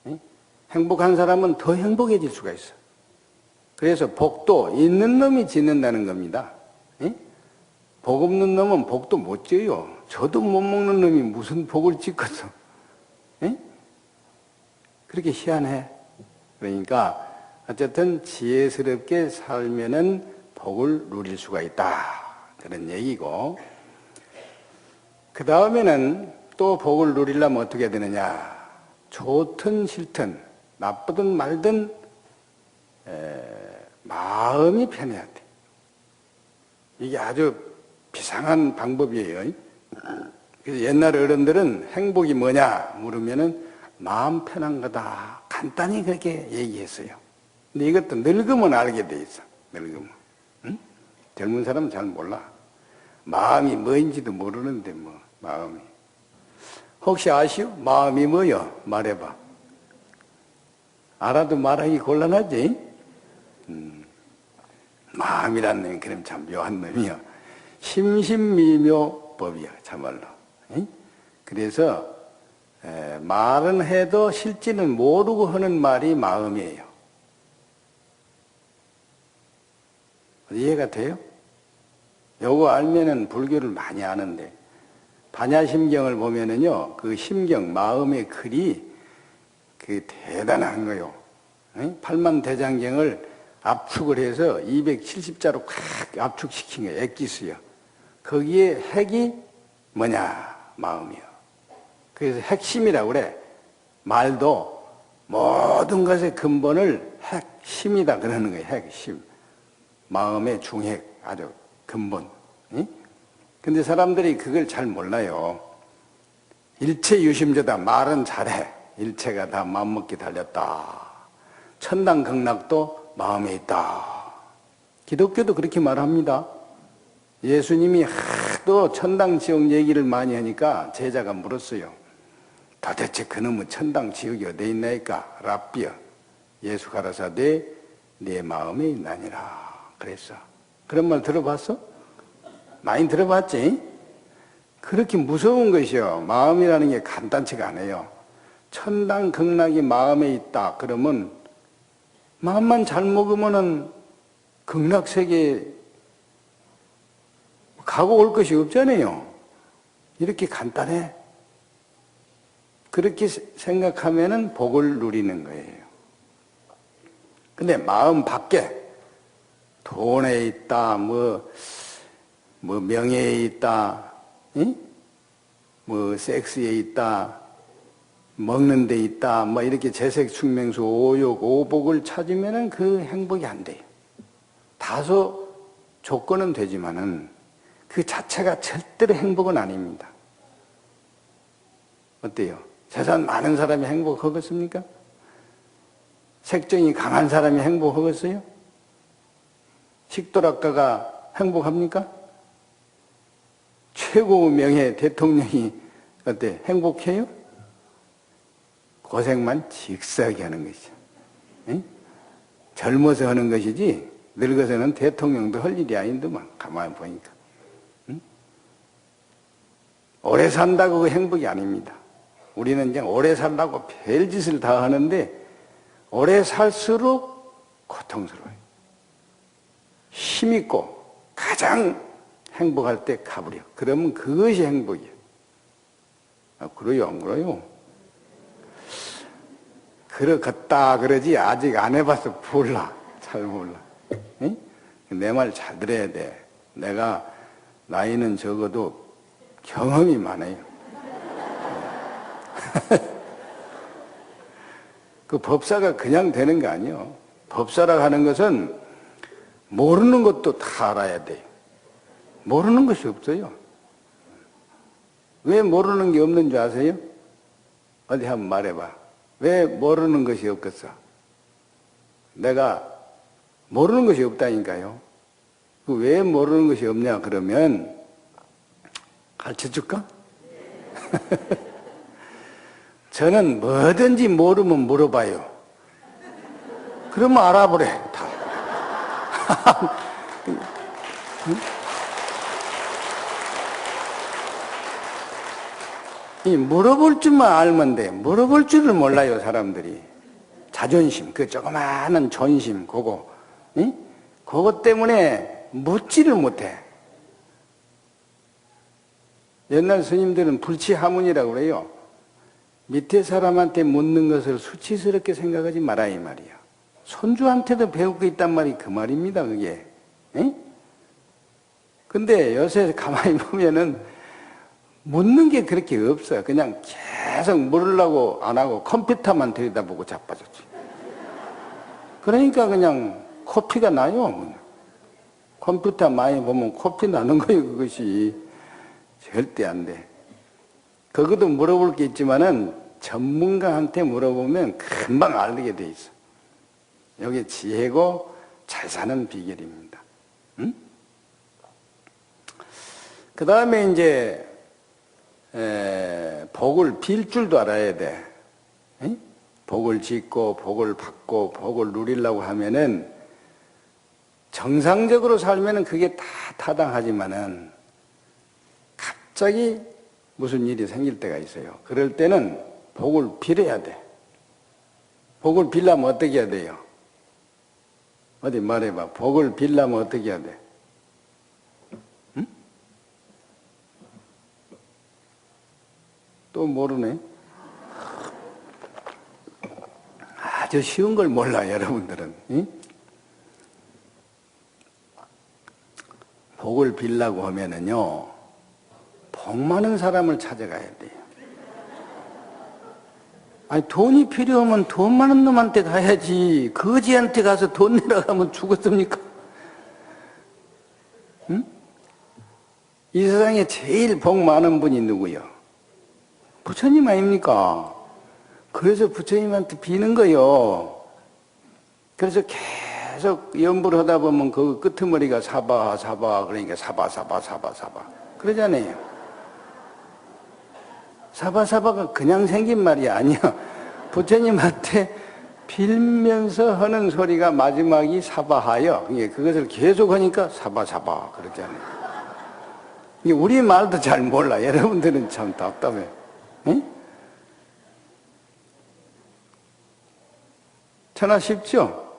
예? 행복한 사람은 더 행복해질 수가 있어. 그래서 복도 있는 놈이 짓는다는 겁니다. 예? 복 없는 놈은 복도 못 지어요. 저도 못 먹는 놈이 무슨 복을 짓겠어. 예? 그렇게 희한해. 그러니까 어쨌든 지혜스럽게 살면은 복을 누릴 수가 있다. 그런 얘기고. 그 다음에는 또 복을 누리려면 어떻게 되느냐. 좋든 싫든 나쁘든 말든 마음이 편해야 돼. 이게 아주 비상한 방법이에요. 그래서 옛날 어른들은 행복이 뭐냐 물으면은 마음 편한 거다. 간단히 그렇게 얘기했어요. 근데 이것도 늙으면 알게 돼 있어. 늙으면. 응? 젊은 사람은 잘 몰라. 마음이 뭐인지도 모르는데 뭐 마음이. 혹시 아시오? 마음이 뭐요? 말해봐. 알아도 말하기 곤란하지? 마음이라는 놈이 그럼 참 묘한 놈이야. 심신미묘법이야, 참말로. 응? 그래서 말은 해도 실제는 모르고 하는 말이 마음이에요. 이해가 돼요? 요거 알면은 불교를 많이 아는데, 반야심경을 보면은요, 그 심경, 마음의 글이 그 대단한 거요. 응? 팔만대장경을 압축을 해서 270자로 콱 압축시킨 거예요. 엑기스요. 거기에 핵이 뭐냐? 마음이요. 그래서 핵심이라고 그래. 말도 모든 것의 근본을 핵심이다 그러는 거예요. 핵심. 마음의 중핵, 아주 근본. 응? 근데 사람들이 그걸 잘 몰라요. 일체 유심조다. 말은 잘해. 일체가 다 마음먹기 달렸다. 천당극락도 마음에 있다. 기독교도 그렇게 말합니다. 예수님이 하도 천당 지옥 얘기를 많이 하니까 제자가 물었어요. 도대체 그놈의 천당 지옥이 어디 있나이까? 랍비여. 예수 가라사대 네 마음에 있나니라. 그랬어. 그런 말 들어봤어? 많이 들어봤지? 그렇게 무서운 것이요. 마음이라는 게 간단치가 않아요. 천당 극락이 마음에 있다. 그러면 마음만 잘 먹으면은 극락세계에 가고 올 것이 없잖아요. 이렇게 간단해. 그렇게 생각하면은 복을 누리는 거예요. 근데 마음 밖에 돈에 있다, 뭐 명예에 있다, 응? 뭐 섹스에 있다, 먹는 데 있다, 뭐 이렇게 재색, 충명수, 오욕, 오복을 찾으면은 그 행복이 안 돼요. 다소 조건은 되지만은 그 자체가 절대로 행복은 아닙니다. 어때요? 재산 많은 사람이 행복하겠습니까? 색정이 강한 사람이 행복하겠어요? 식도락가가 행복합니까? 최고 명예 대통령이 어때? 행복해요? 고생만 직사하게 하는 것이죠. 응? 젊어서 하는 것이지 늙어서는 대통령도 할 일이 아닌데만 가만히 보니까. 응? 오래 산다고 그 행복이 아닙니다. 우리는 이제 오래 살라고 별짓을 다 하는데 오래 살수록 고통스러워요. 힘있고 가장 행복할 때 가버려. 그러면 그것이 행복이에요. 아, 그래요? 안 그래요? 그러겠다 그러지 아직 안 해봐서 몰라. 잘 몰라. 응? 내 말 잘 들어야 돼. 내가 나이는 적어도 경험이 많아요. 그 법사가 그냥 되는 거 아니에요. 법사라고 하는 것은 모르는 것도 다 알아야 돼요. 모르는 것이 없어요. 왜 모르는 게 없는 줄 아세요? 어디 한번 말해봐. 왜 모르는 것이 없겠어? 내가 모르는 것이 없다니까요. 왜 모르는 것이 없냐 그러면 가르쳐 줄까? 저는 뭐든지 모르면 물어봐요. 그러면 알아보래 다. 이 물어볼 줄만 알면 돼. 물어볼 줄을 몰라요 사람들이. 자존심, 그 조그마한 존심, 그거, 응? 그것 때문에 묻지를 못해. 옛날 스님들은 불치하문이라고 그래요. 밑에 사람한테 묻는 것을 수치스럽게 생각하지 마라 이 말이야. 손주한테도 배울 게 있단 말이 그 말입니다 그게. 응? 근데 요새 가만히 보면은 묻는 게 그렇게 없어요. 그냥 계속 물으려고 안 하고 컴퓨터만 들여다보고 자빠졌지. 그러니까 그냥 코피가 나요. 컴퓨터 많이 보면 코피 나는 거예요 그것이. 절대 안 돼. 그것도 물어볼 게 있지만은 전문가한테 물어보면 금방 알게 돼 있어. 여기 지혜고 잘 사는 비결입니다. 응? 그 다음에 이제 복을 빌 줄도 알아야 돼. 응? 복을 짓고 복을 받고 복을 누리려고 하면은 정상적으로 살면은 그게 다 타당하지만은 갑자기 무슨 일이 생길 때가 있어요. 그럴 때는 복을 빌어야 돼. 복을 빌려면 어떻게 해야 돼요? 어디 말해봐. 복을 빌려면 어떻게 해야 돼? 응? 또 모르네. 아주 쉬운 걸 몰라 여러분들은. 응? 복을 빌려고 하면은요. 복 많은 사람을 찾아가야 돼요. 아니 돈이 필요하면 돈 많은 놈한테 가야지. 거지한테 가서 돈 내러 가면 죽었습니까? 응? 이 세상에 제일 복 많은 분이 누구요? 부처님 아닙니까? 그래서 부처님한테 비는 거요. 그래서 계속 연불 하다 보면 그 끄트머리가 사바 그러니까 사바 그러잖아요. 사바가 그냥 생긴 말이 아니야. 부처님한테 빌면서 하는 소리가 마지막이 사바하여. 그것을 계속 하니까 사바 그러잖아요. 우리 말도 잘 몰라. 여러분들은 참 답답해. 응? 천하 쉽죠?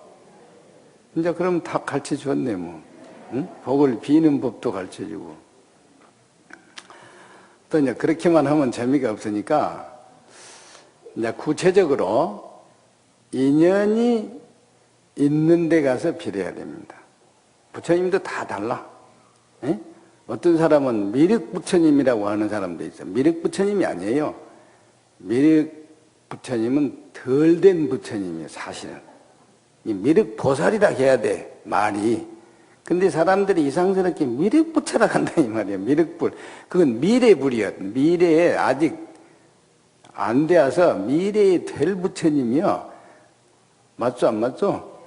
이제 그럼 다 가르쳐 줬네 뭐. 응? 복을 비는 법도 가르쳐 주고. 또 이제 그렇게만 하면 재미가 없으니까 이제 구체적으로 인연이 있는 데 가서 빌어야 됩니다. 부처님도 다 달라. 에? 어떤 사람은 미륵 부처님이라고 하는 사람도 있어요. 미륵 부처님이 아니에요. 미륵 부처님은 덜 된 부처님이에요, 사실은. 이 미륵 보살이라 해야 돼, 말이. 근데 사람들이 이상스럽게 미륵부처라고 한다 이 말이야. 미륵불. 그건 미래불이야. 미래에 아직 안 되어서 미래에 될 부처님이요. 맞죠 안 맞죠?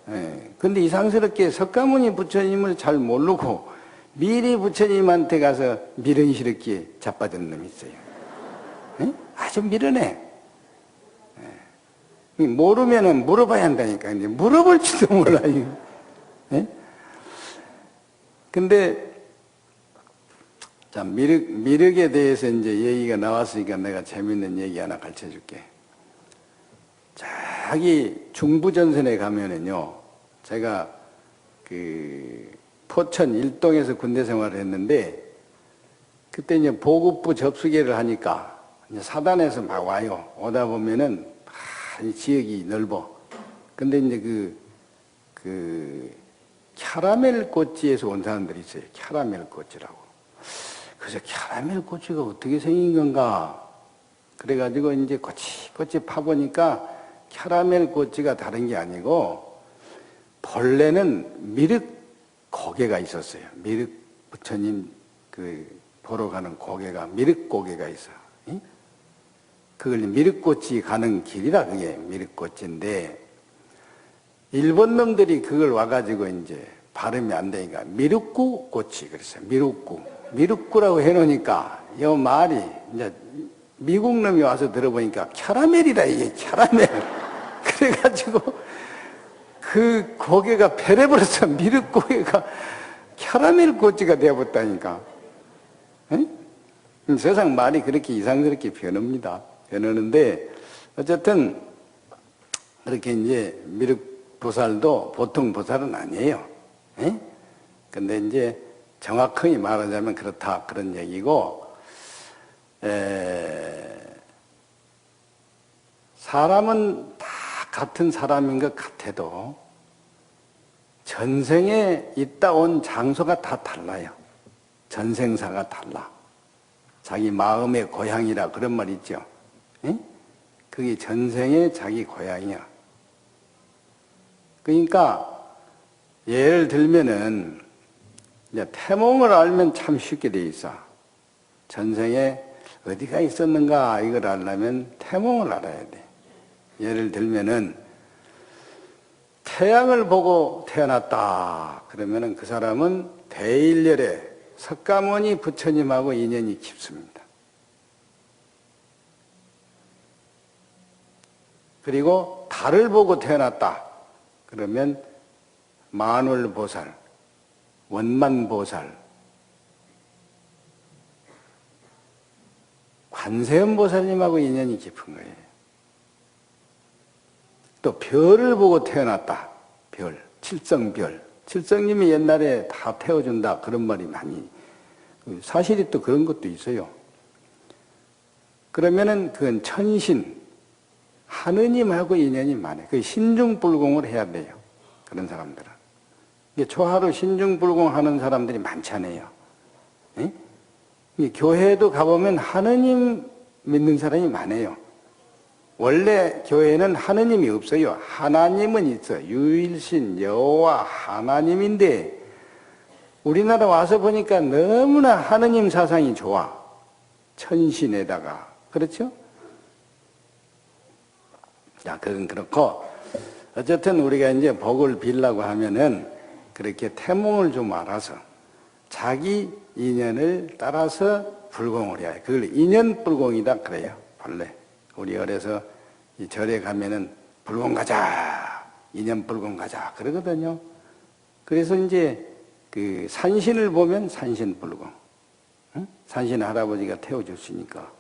예. 근데 이상스럽게 석가모니 부처님을 잘 모르고 미래 부처님한테 가서 미련스럽게 자빠진 놈이 있어요. 예? 아주 미련해. 예. 모르면은 물어봐야 한다니까. 이제 물어볼지도 몰라요. 예? 근데, 자, 미륵에 대해서 이제 얘기가 나왔으니까 내가 재밌는 얘기 하나 가르쳐 줄게. 저기 중부전선에 가면은요, 제가 그 포천 일동에서 군대 생활을 했는데, 그때 이제 보급부 접수계를 하니까 이제 사단에서 막 와요. 오다 보면은 지역이 넓어. 근데 이제 그 캐러멜 꽃지에서 온 사람들이 있어요. 캐러멜 꽃이라고. 그래서 캐러멜 꽃이가 어떻게 생긴 건가? 그래가지고 이제 꼬치 파보니까 캐러멜 꽃이가 다른 게 아니고 본래는 미륵 고개가 있었어요. 미륵 부처님 보러 가는 고개가 미륵 고개가 있어. 응? 그걸 미륵꽃이 가는 길이라 그게 미륵꽃인데 일본 놈들이 그걸 와가지고 이제 발음이 안 되니까 미륵구 꽃이 그랬어요. 미륵구라고 해놓으니까 이 말이 이제 미국 놈이 와서 들어보니까 캐러멜이라 이게 캐러멜. 그래가지고 그 고개가 배려버렸어. 미륵 고개가 캐러멜 꽃이가 되어버렸다니까. 세상 말이 그렇게 이상스럽게 변합니다. 변하는데 어쨌든 그렇게 이제 미륵 보살도 보통 보살은 아니에요. 근데 이제 정확하게 말하자면 그렇다 그런 얘기고 사람은 다 같은 사람인 것 같아도 전생에 있다 온 장소가 다 달라요. 전생사가 달라. 자기 마음의 고향이라 그런 말 있죠. 그게 전생의 자기 고향이야. 그러니까 예를 들면은 이제 태몽을 알면 참 쉽게 돼 있어. 전생에 어디가 있었는가 이걸 알려면 태몽을 알아야 돼. 예를 들면은 태양을 보고 태어났다 그러면은 그 사람은 대일열에 석가모니 부처님하고 인연이 깊습니다. 그리고 달을 보고 태어났다 그러면 만월보살, 원만보살, 관세음보살님하고 인연이 깊은 거예요. 또 별을 보고 태어났다. 별, 칠성별. 칠성님이 옛날에 다 태워준다. 그런 말이 많이. 사실이 또 그런 것도 있어요. 그러면은 그건 천신, 하느님하고 인연이 많아요. 그 신중불공을 해야 돼요. 그런 사람들은. 초하루 신중불공 하는 사람들이 많잖아요. 교회에도 가보면 하느님 믿는 사람이 많아요. 원래 교회는 하느님이 없어요. 하나님은 있어요. 유일신 여호와 하나님인데 우리나라 와서 보니까 너무나 하느님 사상이 좋아. 천신에다가. 그렇죠? 자, 그건 그렇고 어쨌든 우리가 이제 복을 빌려고 하면은 그렇게 태몽을 좀 알아서 자기 인연을 따라서 불공을 해야 해요. 그걸 인연불공이다 그래요. 본래. 우리 어려서 이 절에 가면은 불공 가자, 인연불공 가자 그러거든요. 그래서 이제 그 산신을 보면 산신불공, 산신 할아버지가 태워줬으니까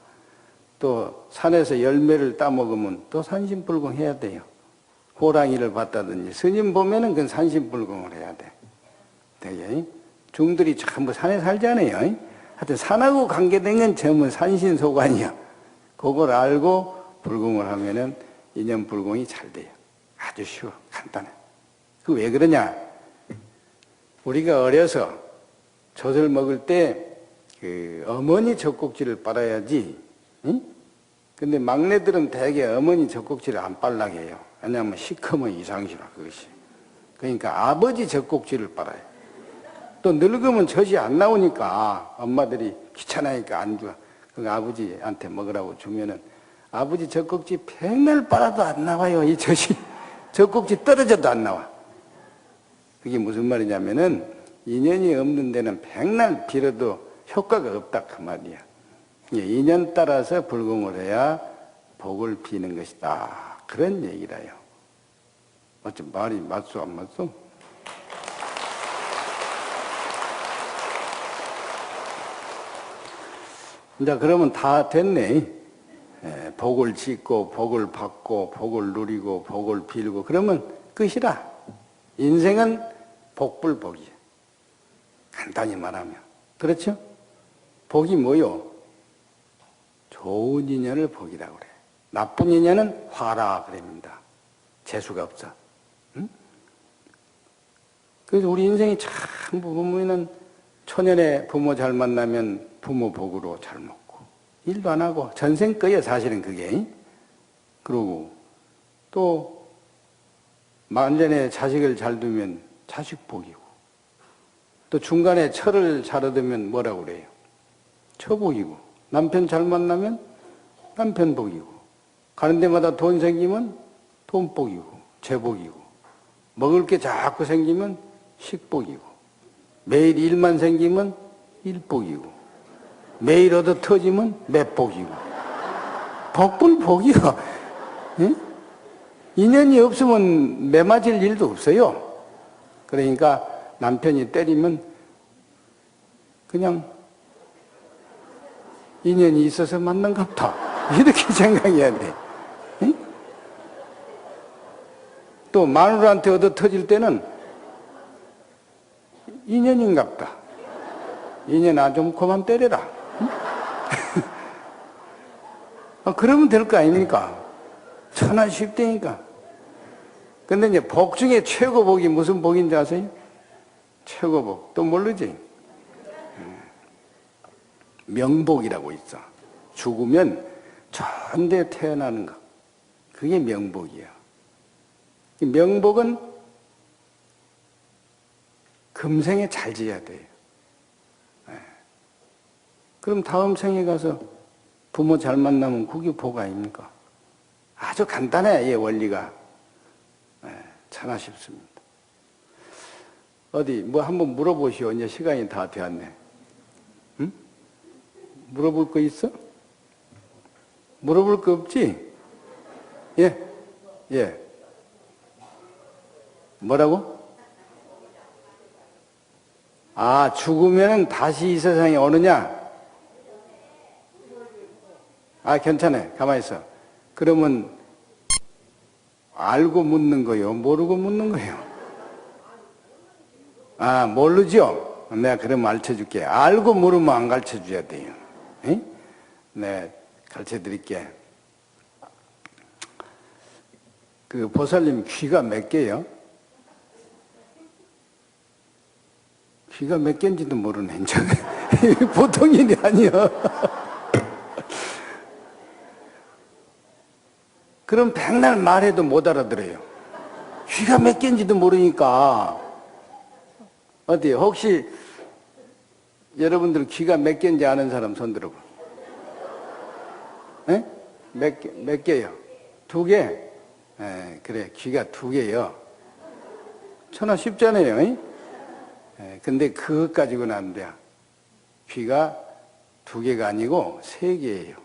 또 산에서 열매를 따먹으면 또 산신불공 해야 돼요. 호랑이를 봤다든지 스님 보면은 그건 산신불공을 해야 돼. 되게 중들이 전부 산에 살잖아요. 하여튼 산하고 관계된 건 전부 산신소관이야. 그걸 알고 불공을 하면은 인연불공이 잘 돼요. 아주 쉬워, 간단해. 그 왜 그러냐? 우리가 어려서 젖을 먹을 때 그 어머니 젖꼭지를 빨아야지. 응? 근데 막내들은 대개 어머니 젖꼭지를 안 빨라게 해요. 왜냐하면 시커먼 이상시라 그것이. 그러니까 아버지 젖꼭지를 빨아요. 또 늙으면 젖이 안 나오니까 엄마들이 귀찮으니까 안 줘. 그 아버지한테 먹으라고 주면은 아버지 젖꼭지 백날 빨아도 안 나와요. 이 젖이 젖꼭지 떨어져도 안 나와. 그게 무슨 말이냐면은 인연이 없는 데는 백날 빌어도 효과가 없다 그 말이야. 인연 따라서 불공을 해야 복을 비는 것이다. 그런 얘기라요. 어쩜 말이 맞소 안 맞소? 이제 그러면 다 됐네. 복을 짓고 복을 받고 복을 누리고 복을 빌고 그러면 끝이라. 인생은 복불복이야. 간단히 말하면. 그렇죠? 복이 뭐요? 좋은 인연을 복이라고 그래. 나쁜 인연은 화라 그럽니다. 재수가 없어. 응? 그래서 우리 인생이 참 보면은 초년에 부모 잘 만나면 부모 복으로 잘 먹고 일도 안 하고 전생 거예요 사실은 그게. 그러고 또 만전에 자식을 잘 두면 자식 복이고 또 중간에 처를 잘 얻으면 뭐라고 그래요? 처복이고 남편 잘 만나면 남편 복이고 가는 데마다 돈 생기면 돈 복이고 재복이고 먹을 게 자꾸 생기면 식복이고 매일 일만 생기면 일복이고 매일 얻어 터지면 맷복이고 복분 복이요. 예? 인연이 없으면 매 맞을 일도 없어요. 그러니까 남편이 때리면 그냥 인연이 있어서 만난갑다 이렇게 생각해야 돼. 예? 또 마누라한테 얻어 터질 때는 인연인갑다. 인연아 좀 그만 때려라. 응? 그러면 될 거 아닙니까? 천하 쉽다니까. 근데 이제 복 중에 최고 복이 무슨 복인지 아세요? 최고 복. 또 모르지? 명복이라고 있어. 죽으면 좋은 데 태어나는 거. 그게 명복이야. 명복은 금생에 잘 지어야 돼요. 그럼 다음 생에 가서 부모 잘 만나면 그게 복 아닙니까? 아주 간단해, 이 원리가. 참아 쉽습니다. 어디, 뭐 한번 물어보시오. 이제 시간이 다 되었네. 응? 물어볼 거 있어? 물어볼 거 없지? 예? 예. 뭐라고? 아, 죽으면 다시 이 세상에 오느냐? 아, 괜찮아. 가만히 있어. 그러면 알고 묻는 거요? 모르고 묻는 거요? 아, 모르죠? 내가 그러면 가르쳐줄게. 알고 모르면 안 가르쳐줘야 돼요. 에? 네, 가르쳐드릴게. 그 보살님 귀가 몇 개요? 귀가 몇 개인지도 모르네. 보통 일이 아니야. 그럼 백날 말해도 못 알아들어요. 귀가 몇 개인지도 모르니까. 어디 혹시 여러분들 귀가 몇 개인지 아는 사람 손 들어봐. 에? 몇 개요? 2개? 에, 그래, 귀가 2개요. 천하 쉽잖아요. 에, 근데 그것 가지고는 안 돼요. 귀가 2개가 아니고 3개예요.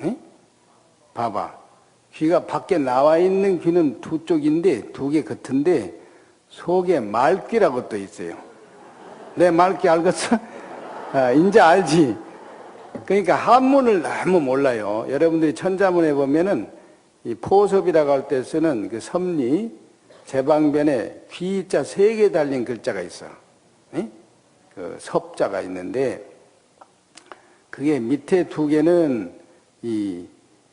에? 봐봐. 귀가 밖에 나와 있는 귀는 2쪽인데 2개 같은데 속에 말귀라고 또 있어요. 내 말귀 알겠어? 아, 이제 알지? 그러니까 한문을 너무 몰라요. 여러분들이 천자문에 보면은 이 포섭이라고 할 때 쓰는 그 섭리, 제방변에 귀자 3개 달린 글자가 있어. 에? 그 섭자가 있는데 그게 밑에 2개는 이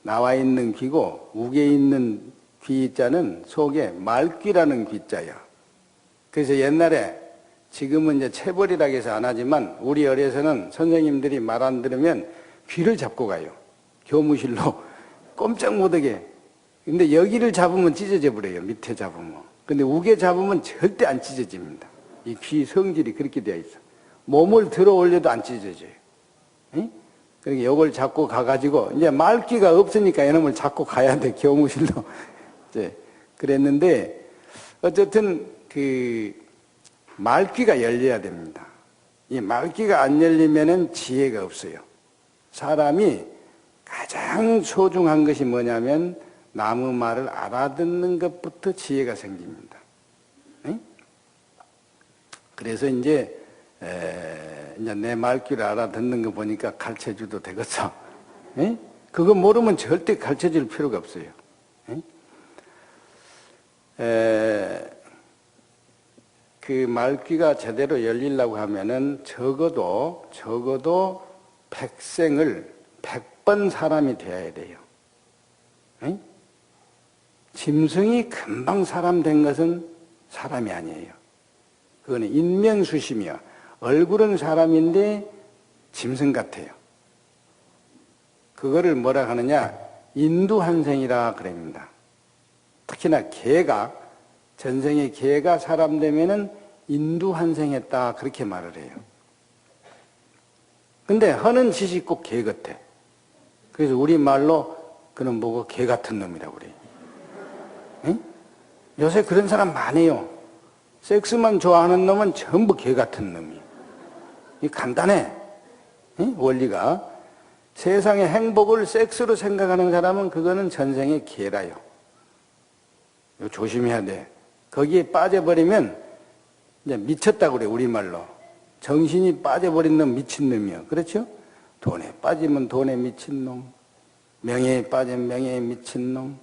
나와 있는 귀고 우에 있는 귀자는 속에 말귀라는 귀자야. 그래서 옛날에 지금은 이제 체벌이라고 해서 안 하지만 우리 어려서는 선생님들이 말 안 들으면 귀를 잡고 가요. 교무실로 꼼짝 못하게. 근데 여기를 잡으면 찢어져 버려요. 밑에 잡으면. 근데 우에 잡으면 절대 안 찢어집니다. 이 귀 성질이 그렇게 되어 있어. 몸을 들어 올려도 안 찢어져요. 응? 그러니까 이걸 잡고 가가지고, 이제 말귀가 없으니까 이놈을 잡고 가야 돼, 교무실로. 이제, 그랬는데, 어쨌든, 말귀가 열려야 됩니다. 이 말귀가 안 열리면은 지혜가 없어요. 사람이 가장 소중한 것이 뭐냐면, 남의 말을 알아듣는 것부터 지혜가 생깁니다. 응? 그래서 이제 내 말귀를 알아듣는 거 보니까 가르쳐줘도 되겠어. 에? 그거 모르면 절대 가르쳐줄 필요가 없어요. 그 말귀가 제대로 열리려고 하면은 적어도 100생을 100번 사람이 되어야 돼요. 에? 짐승이 금방 사람 된 것은 사람이 아니에요. 그거는 인명수시며 얼굴은 사람인데 짐승 같아요. 그거를 뭐라 하느냐? 인두환생이라 그럽니다. 특히나 개가, 전생에 개가 사람 되면은 인두환생했다 그렇게 말을 해요. 근데 하는 짓이 꼭 개 같아. 그래서 우리말로 그는 뭐고 개 같은 놈이라고 그래요. 응? 요새 그런 사람 많아요. 섹스만 좋아하는 놈은 전부 개 같은 놈이에요. 이 간단해. 응? 원리가. 세상의 행복을 섹스로 생각하는 사람은 그거는 전생의 개라요. 이거 조심해야 돼. 거기에 빠져버리면 이제 미쳤다고 그래, 우리말로. 정신이 빠져버린 놈 미친놈이요. 그렇죠? 돈에 빠지면 돈에 미친놈, 명예에 빠지면 명예에 미친놈.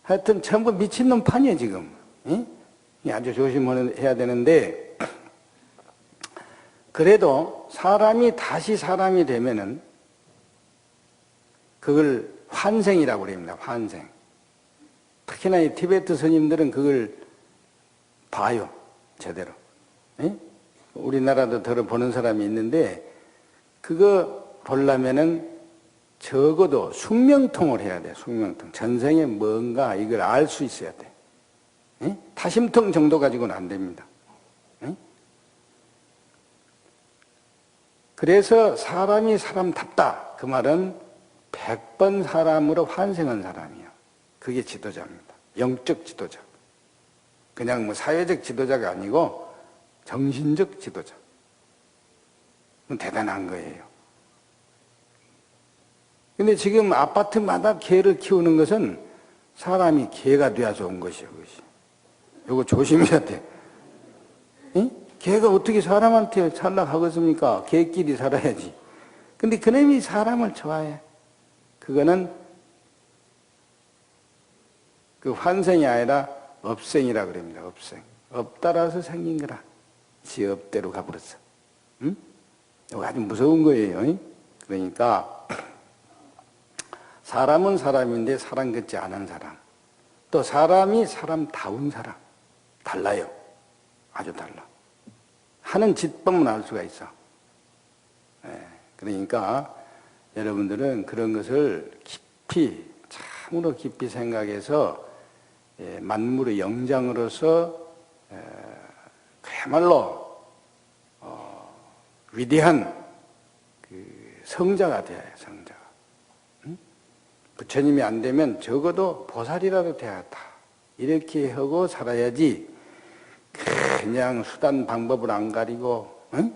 하여튼 전부 미친놈 판이에요, 지금. 응? 아주 조심해야 되는데, 그래도 사람이 다시 사람이 되면은 그걸 환생이라고 그럽니다. 환생. 특히나 이 티베트 스님들은 그걸 봐요. 제대로. 에? 우리나라도 들어보는 사람이 있는데 그거 보려면은 적어도 숙명통을 해야 돼. 숙명통. 전생에 뭔가 이걸 알 수 있어야 돼. 에? 타심통 정도 가지고는 안 됩니다. 에? 그래서 사람이 사람답다. 그 말은 100번 사람으로 환생한 사람이에요. 그게 지도자입니다. 영적 지도자. 그냥 뭐 사회적 지도자가 아니고 정신적 지도자. 대단한 거예요. 근데 지금 아파트마다 개를 키우는 것은 사람이 개가 돼야 좋은 것이요. 그것이. 이거 조심해야 돼. 응? 개가 어떻게 사람한테 살락하겠습니까? 개끼리 살아야지. 근데 그놈이 사람을 좋아해. 그거는 그 환생이 아니라 업생이라 그럽니다. 업생. 업따라서 생긴 거라. 지 업대로 가버렸어. 응? 이거 아주 무서운 거예요. 그러니까 사람은 사람인데 사람 같지 않은 사람. 또 사람이 사람다운 사람. 달라요. 아주 달라. 하는 짓 보면 알 수가 있어. 그러니까 여러분들은 그런 것을 깊이, 참으로 깊이 생각해서 만물의 영장으로서 그야말로 위대한 그 성자가 돼야 해요. 성자가. 응? 부처님이 안 되면 적어도 보살이라도 돼야겠다. 이렇게 하고 살아야지 그냥 수단 방법을 안 가리고 응?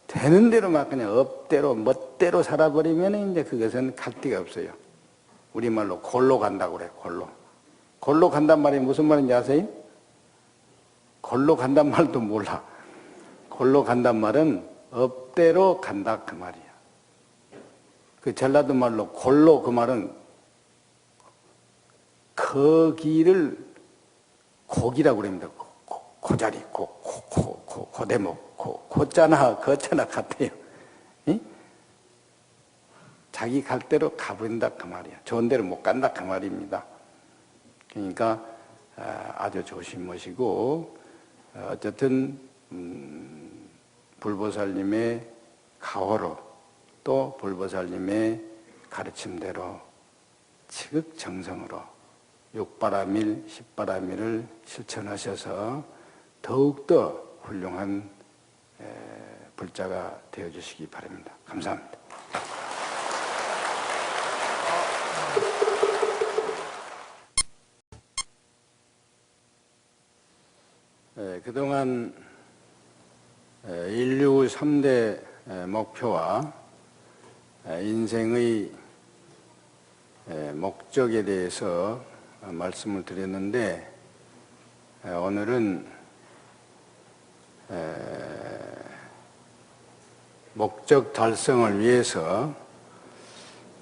되는 대로 막 그냥 업대로 멋대로 살아버리면 이제 그것은 갈 데가 없어요. 우리말로 골로 간다고 그래. 골로. 골로 간단 말이 무슨 말인지 아세요? 골로 간단 말도 몰라. 골로 간단 말은 업대로 간다 그 말이야. 그 전라도 말로 골로 그 말은 거기를 고기라고 그럽니다. 고자리, 고대목, 고자나 거자나 같아요. 응? 자기 갈 대로 가버린다 그 말이야. 좋은 데로 못 간다 그 말입니다. 그러니까 아주 조심하시고 어쨌든 불보살님의 가호로 또 불보살님의 가르침대로 지극정성으로 육바라밀, 십바라밀을 실천하셔서 더욱더 훌륭한 불자가 되어주시기 바랍니다. 감사합니다. 그동안 인류 3대 목표와 인생의 목적에 대해서 말씀을 드렸는데 오늘은 목적 달성을 위해서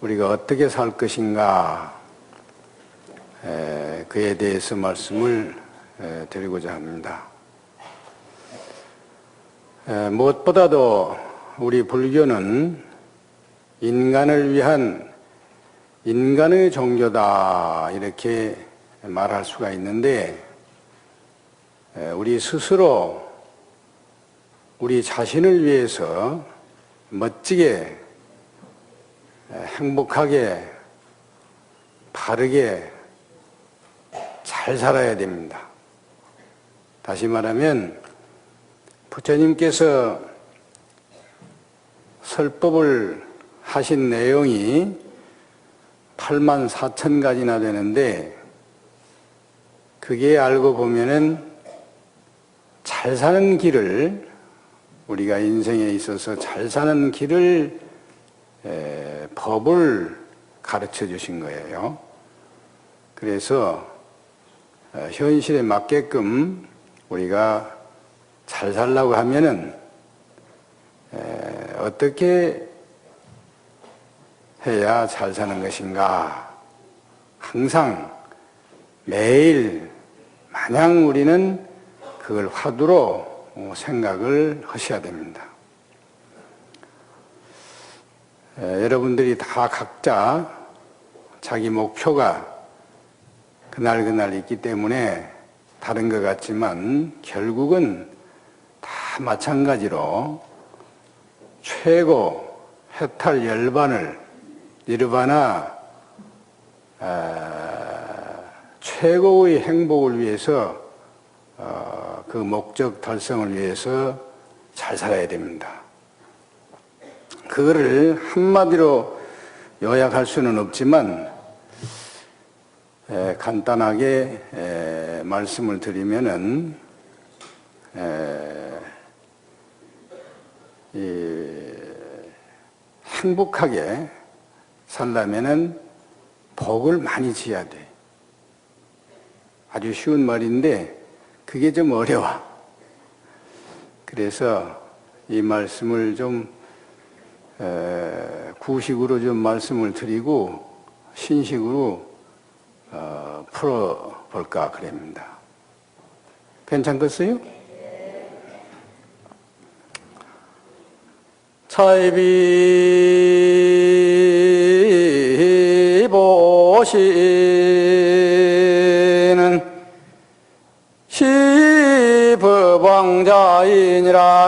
우리가 어떻게 살 것인가 그에 대해서 말씀을 드리고자 합니다. 무엇보다도 우리 불교는 인간을 위한 인간의 종교다 이렇게 말할 수가 있는데, 우리 스스로 우리 자신을 위해서 멋지게 행복하게 바르게 잘 살아야 됩니다. 다시 말하면 부처님께서 설법을 하신 내용이 84,000가지나 되는데, 그게 알고 보면은 잘 사는 길을, 우리가 인생에 있어서 잘 사는 길을 법을 가르쳐 주신 거예요. 그래서 현실에 맞게끔 우리가 잘 살려고 하면은 어떻게 해야 잘 사는 것인가? 항상 매일 마냥 우리는 그걸 화두로 생각을 하셔야 됩니다. 여러분들이 다 각자 자기 목표가 그날 있기 때문에 다른 것 같지만 결국은 다 마찬가지로 최고 해탈 열반을 니르바나 최고의 행복을 위해서 그 목적 달성을 위해서 잘 살아야 됩니다. 그거를 한마디로 요약할 수는 없지만 간단하게 말씀을 드리면은 행복하게 살려면은 복을 많이 지어야 돼. 아주 쉬운 말인데 그게 좀 어려워. 그래서 이 말씀을 좀 구식으로 좀 말씀을 드리고 신식으로 풀어볼까 그럽니다. 괜찮겠어요? 차이비 보시는 시법왕자이니라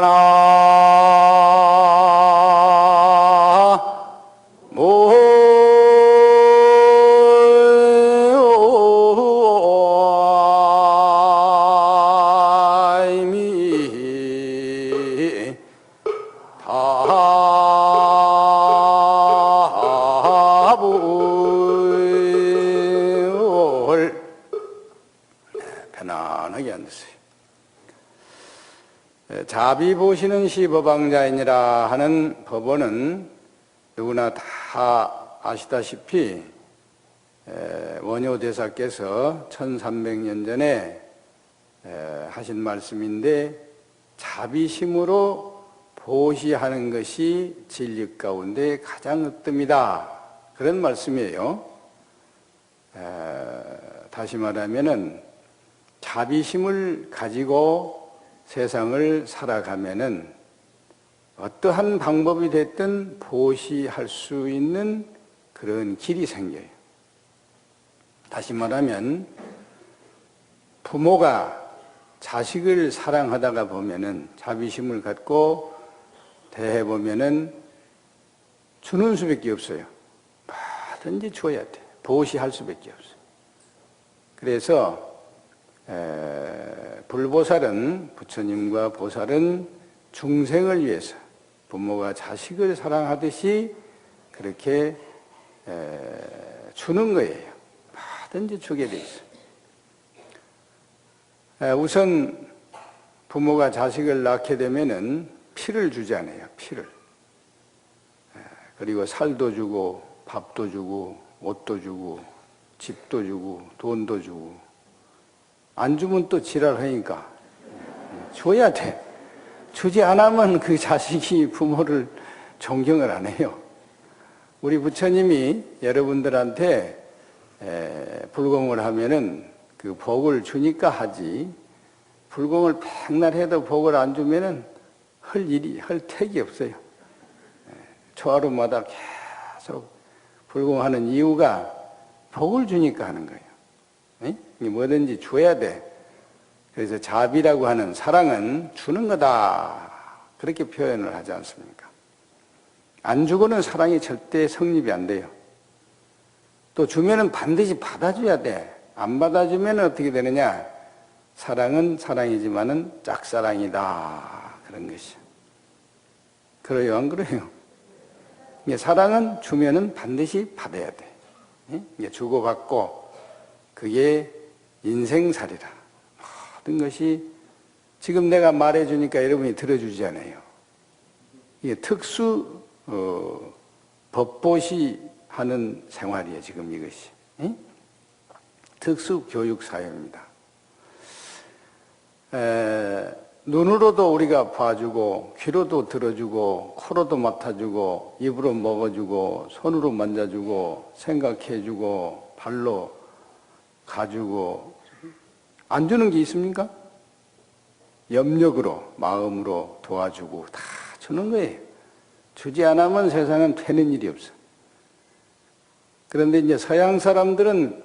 편안하게 앉으세요. 자비 보시는 시법왕자이니라 하는 법원은 누구나 다 아시다시피 원효대사께서 1300년 전에 하신 말씀인데, 자비심으로 보시하는 것이 진리 가운데 가장 으뜸이다, 그런 말씀이에요. 다시 말하면은 자비심을 가지고 세상을 살아가면은 어떠한 방법이 됐든 보시할 수 있는 그런 길이 생겨요. 다시 말하면 부모가 자식을 사랑하다가 보면은 자비심을 갖고 대해보면은 주는 수밖에 없어요. 뭐든지 줘야 돼. 보시할 수밖에 없어요. 그래서 불보살은, 부처님과 보살은 중생을 위해서 부모가 자식을 사랑하듯이 그렇게 주는 거예요. 뭐든지 주게 돼 있어요. 우선 부모가 자식을 낳게 되면은 피를 주잖아요. 피를. 그리고 살도 주고 밥도 주고 옷도 주고 집도 주고 돈도 주고. 안 주면 또 지랄하니까 줘야 돼. 주지 않으면 그 자식이 부모를 존경을 안 해요. 우리 부처님이 여러분들한테 불공을 하면은 그 복을 주니까 하지, 불공을 백날 해도 복을 안 주면은 할 택이 없어요. 초하루마다 계속 불공하는 이유가 복을 주니까 하는 거예요. 에? 뭐든지 줘야 돼. 그래서 자비라고 하는 사랑은 주는 거다. 그렇게 표현을 하지 않습니까? 안 주고는 사랑이 절대 성립이 안 돼요. 또 주면은 반드시 받아줘야 돼. 안 받아주면 어떻게 되느냐? 사랑은 사랑이지만은 짝사랑이다. 그런 것이. 그래요, 안 그래요? 사랑은 주면은 반드시 받아야 돼. 주고받고 그게 인생살이라. 모든 것이 지금 내가 말해주니까 여러분이 들어주잖아요. 이게 특수 법보시 하는 생활이에요. 지금 이것이. 특수 교육 사회입니다. 눈으로도 우리가 봐주고 귀로도 들어주고 코로도 맡아주고 입으로 먹어주고 손으로 만져주고 생각해주고 발로 가주고 안 주는 게 있습니까? 염력으로 마음으로 도와주고 다 주는 거예요. 주지 않으면 세상은 되는 일이 없어. 그런데 이제 서양 사람들은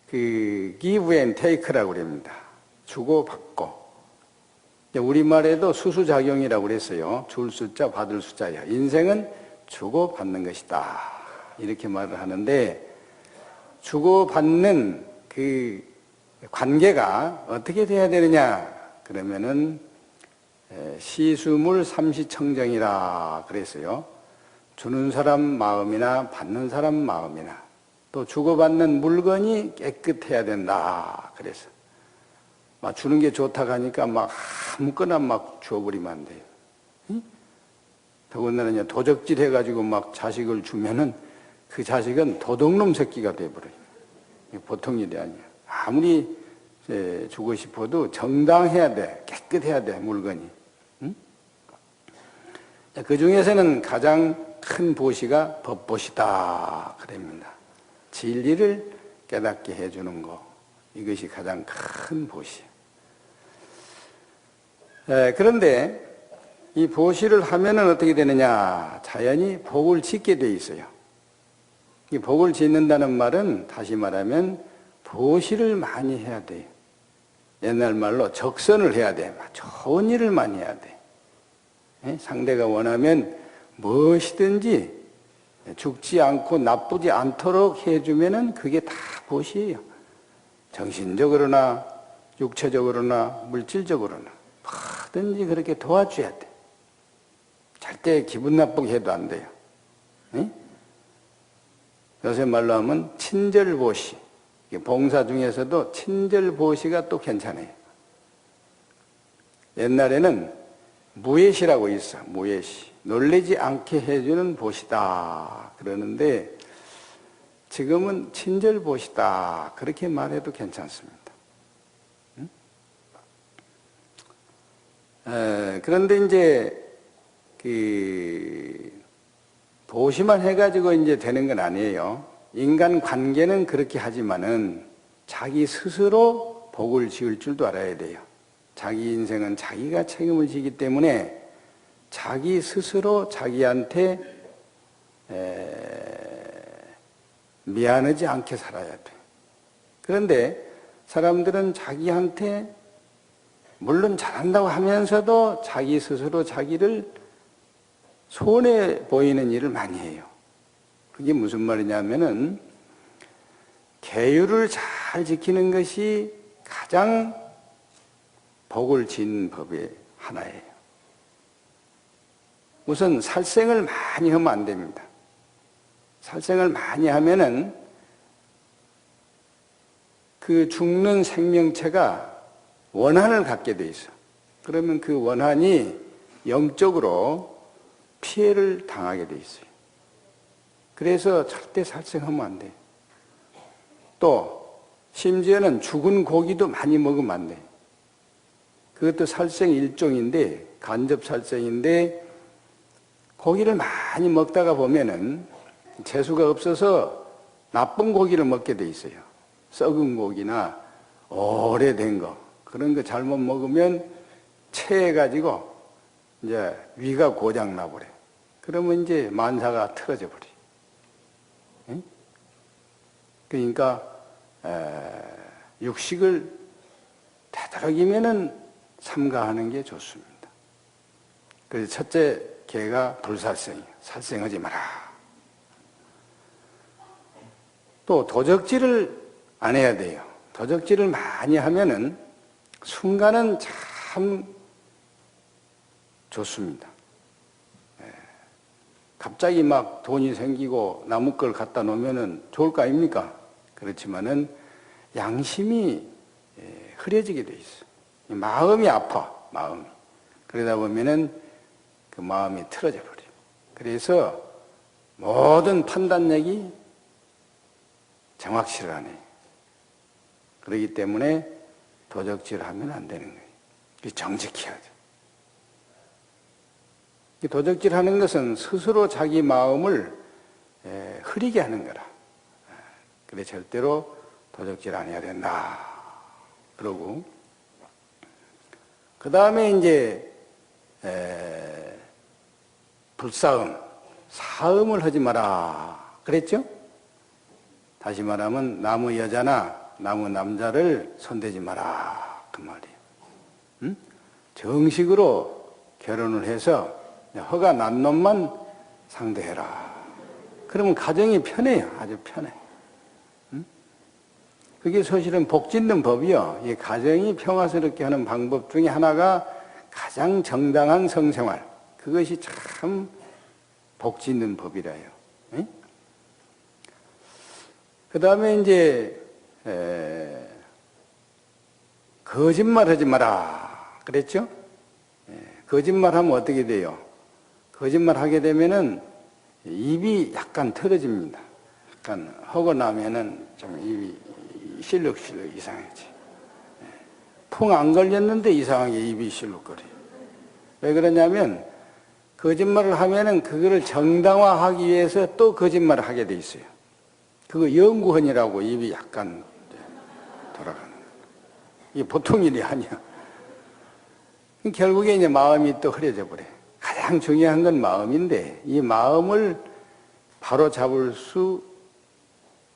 그 give and take라고 그럽니다. 주고 받고. 우리말에도 수수작용이라고 그랬어요. 줄 숫자, 받을 숫자야. 인생은 주고 받는 것이다. 이렇게 말을 하는데 주고 받는 그 관계가 어떻게 돼야 되느냐? 그러면은 시수물 삼시청정이라 그랬어요. 주는 사람 마음이나 받는 사람 마음이나 또 주고받는 물건이 깨끗해야 된다. 그래서 막 주는 게 좋다고 하니까 막 아무거나 막 주어버리면 안 돼요. 응? 더군다나 이제 도적질 해가지고 막 자식을 주면은 그 자식은 도둑놈 새끼가 돼버려요. 보통 일이 아니에요. 아무리 주고 싶어도 정당해야 돼. 깨끗해야 돼, 물건이. 응? 그 중에서는 가장 큰 보시가 법보시다. 그럽니다. 진리를 깨닫게 해주는 거. 이것이 가장 큰 보시예요. 그런데 이 보시를 하면은 어떻게 되느냐? 자연히 복을 짓게 돼 있어요. 이 복을 짓는다는 말은 다시 말하면 보시를 많이 해야 돼요. 옛날 말로 적선을 해야 돼. 좋은 일을 많이 해야 돼. 상대가 원하면 무엇이든지 죽지 않고 나쁘지 않도록 해주면은 그게 다 보시예요. 정신적으로나 육체적으로나 물질적으로나 뭐든지 그렇게 도와줘야 돼. 절대 기분 나쁘게 해도 안 돼요. 요새 말로 하면 친절보시. 봉사 중에서도 친절보시가 또 괜찮아요. 옛날에는 무예시라고 있어. 무예시. 놀라지 않게 해주는 보시다. 그러는데 지금은 친절보시다. 그렇게 말해도 괜찮습니다. 그런데 이제 그 보시만 해가지고 이제 되는 건 아니에요. 인간 관계는 그렇게 하지만은 자기 스스로 복을 지을 줄도 알아야 돼요. 자기 인생은 자기가 책임을 지기 때문에 자기 스스로 자기한테 미안하지 않게 살아야 돼. 그런데 사람들은 자기한테 물론 잘한다고 하면서도 자기 스스로 자기를 손해 보이는 일을 많이 해요. 그게 무슨 말이냐면은 계율을 잘 지키는 것이 가장 복을 지는 법의 하나예요. 우선 살생을 많이 하면 안 됩니다. 살생을 많이 하면은 그 죽는 생명체가 원한을 갖게 돼 있어. 그러면 그 원한이 영적으로 피해를 당하게 돼 있어요. 그래서 절대 살생하면 안 돼. 또 심지어는 죽은 고기도 많이 먹으면 안 돼. 그것도 살생 일종인데 간접 살생인데 고기를 많이 먹다가 보면은 재수가 없어서 나쁜 고기를 먹게 돼 있어요. 썩은 고기나 오래된 거 그런 거 잘못 먹으면 체해가지고 이제 위가 고장 나버려. 그러면 이제 만사가 틀어져 버려. 응? 그러니까 육식을 되도록이면은 삼가하는 게 좋습니다. 그래서 첫째 개가 불살생이에요. 살생하지 마라. 또 도적질을 안 해야 돼요. 도적질을 많이 하면은 순간은 참 좋습니다. 갑자기 막 돈이 생기고 남의 걸 갖다 놓으면은 좋을 거 아닙니까? 그렇지만은 양심이 흐려지게 돼 있어. 마음이 아파, 마음이. 그러다 보면은 그 마음이 틀어져 버려요. 그래서 모든 판단력이 정확치를 않아요. 그렇기 때문에 도적질을 하면 안 되는 거예요. 정직해야 돼. 도적질하는 것은 스스로 자기 마음을 흐리게 하는 거라. 그래 절대로 도적질 안 해야 된다. 그러고 그 다음에 이제 불싸움, 사음을 하지 마라. 그랬죠? 다시 말하면 나무 여자나 나무 남자를 손대지 마라. 그 말이에요. 응? 정식으로 결혼을 해서 허가 난 놈만 상대해라. 그러면 가정이 편해요. 아주 편해. 응? 그게 사실은 복 짓는 법이요. 이 가정이 평화스럽게 하는 방법 중에 하나가 가장 정당한 성생활. 그것이 참 복 짓는 법이라요. 응? 그 다음에 이제 거짓말 하지 마라. 그랬죠? 거짓말하면 어떻게 돼요? 거짓말 하게 되면은 입이 약간 틀어집니다. 약간 하고 나면은 좀 입이 실룩실룩 이상해지. 풍 안 걸렸는데 이상하게 입이 실룩거려요. 왜 그러냐면 거짓말을 하면은 그거를 정당화하기 위해서 또 거짓말을 하게 돼 있어요. 그거 연구헌이라고 입이 약간 돌아가는 거예요. 이게 보통 일이 아니야. 결국에 이제 마음이 또 흐려져 버려요. 가장 중요한 건 마음인데 이 마음을 바로 잡을 수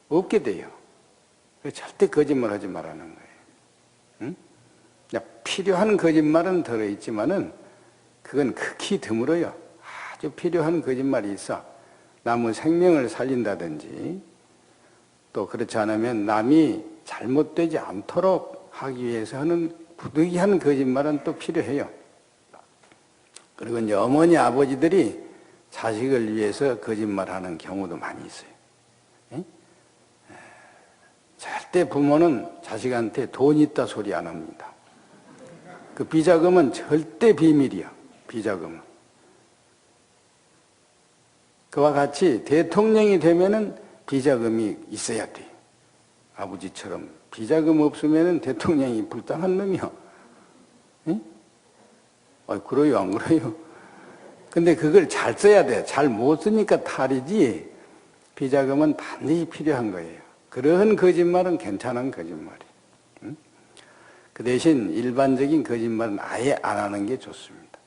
없게 돼요. 절대 거짓말 하지 말라는 거예요. 응? 필요한 거짓말은 들어있지만은 그건 극히 드물어요. 아주 필요한 거짓말이 있어. 남의 생명을 살린다든지 또 그렇지 않으면 남이 잘못되지 않도록 하기 위해서 하는 부득이한 거짓말은 또 필요해요. 그리고 이제 어머니, 아버지들이 자식을 위해서 거짓말하는 경우도 많이 있어요. 에? 절대 부모는 자식한테 돈 있다 소리 안 합니다. 그 비자금은 절대 비밀이야. 비자금은. 그와 같이 대통령이 되면은 비자금이 있어야 돼. 아버지처럼 비자금 없으면은 대통령이 불쌍한 놈이야. 그래요, 안 그래요? 근데 그걸 잘 써야 돼. 잘 못 쓰니까 탈이지. 비자금은 반드시 필요한 거예요. 그런 거짓말은 괜찮은 거짓말이에요. 그 대신 일반적인 거짓말은 아예 안 하는 게 좋습니다.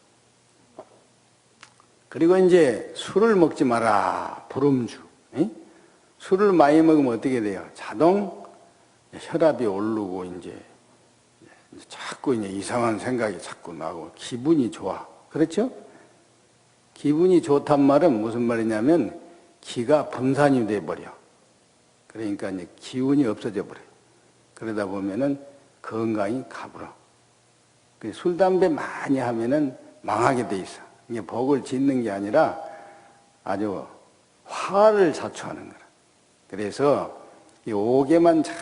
그리고 이제 술을 먹지 마라. 불음주. 술을 많이 먹으면 어떻게 돼요? 자동 혈압이 오르고 이제 자꾸 이제 이상한 생각이 자꾸 나고 기분이 좋아. 그렇죠? 기분이 좋단 말은 무슨 말이냐면 기가 분산이 돼 버려. 그러니까 이제 기운이 없어져 버려. 그러다 보면은 건강이 가불어. 술, 담배 많이 하면은 망하게 돼 있어. 이게 복을 짓는 게 아니라 아주 화를 자초하는 거라. 그래서 이 5개만 잘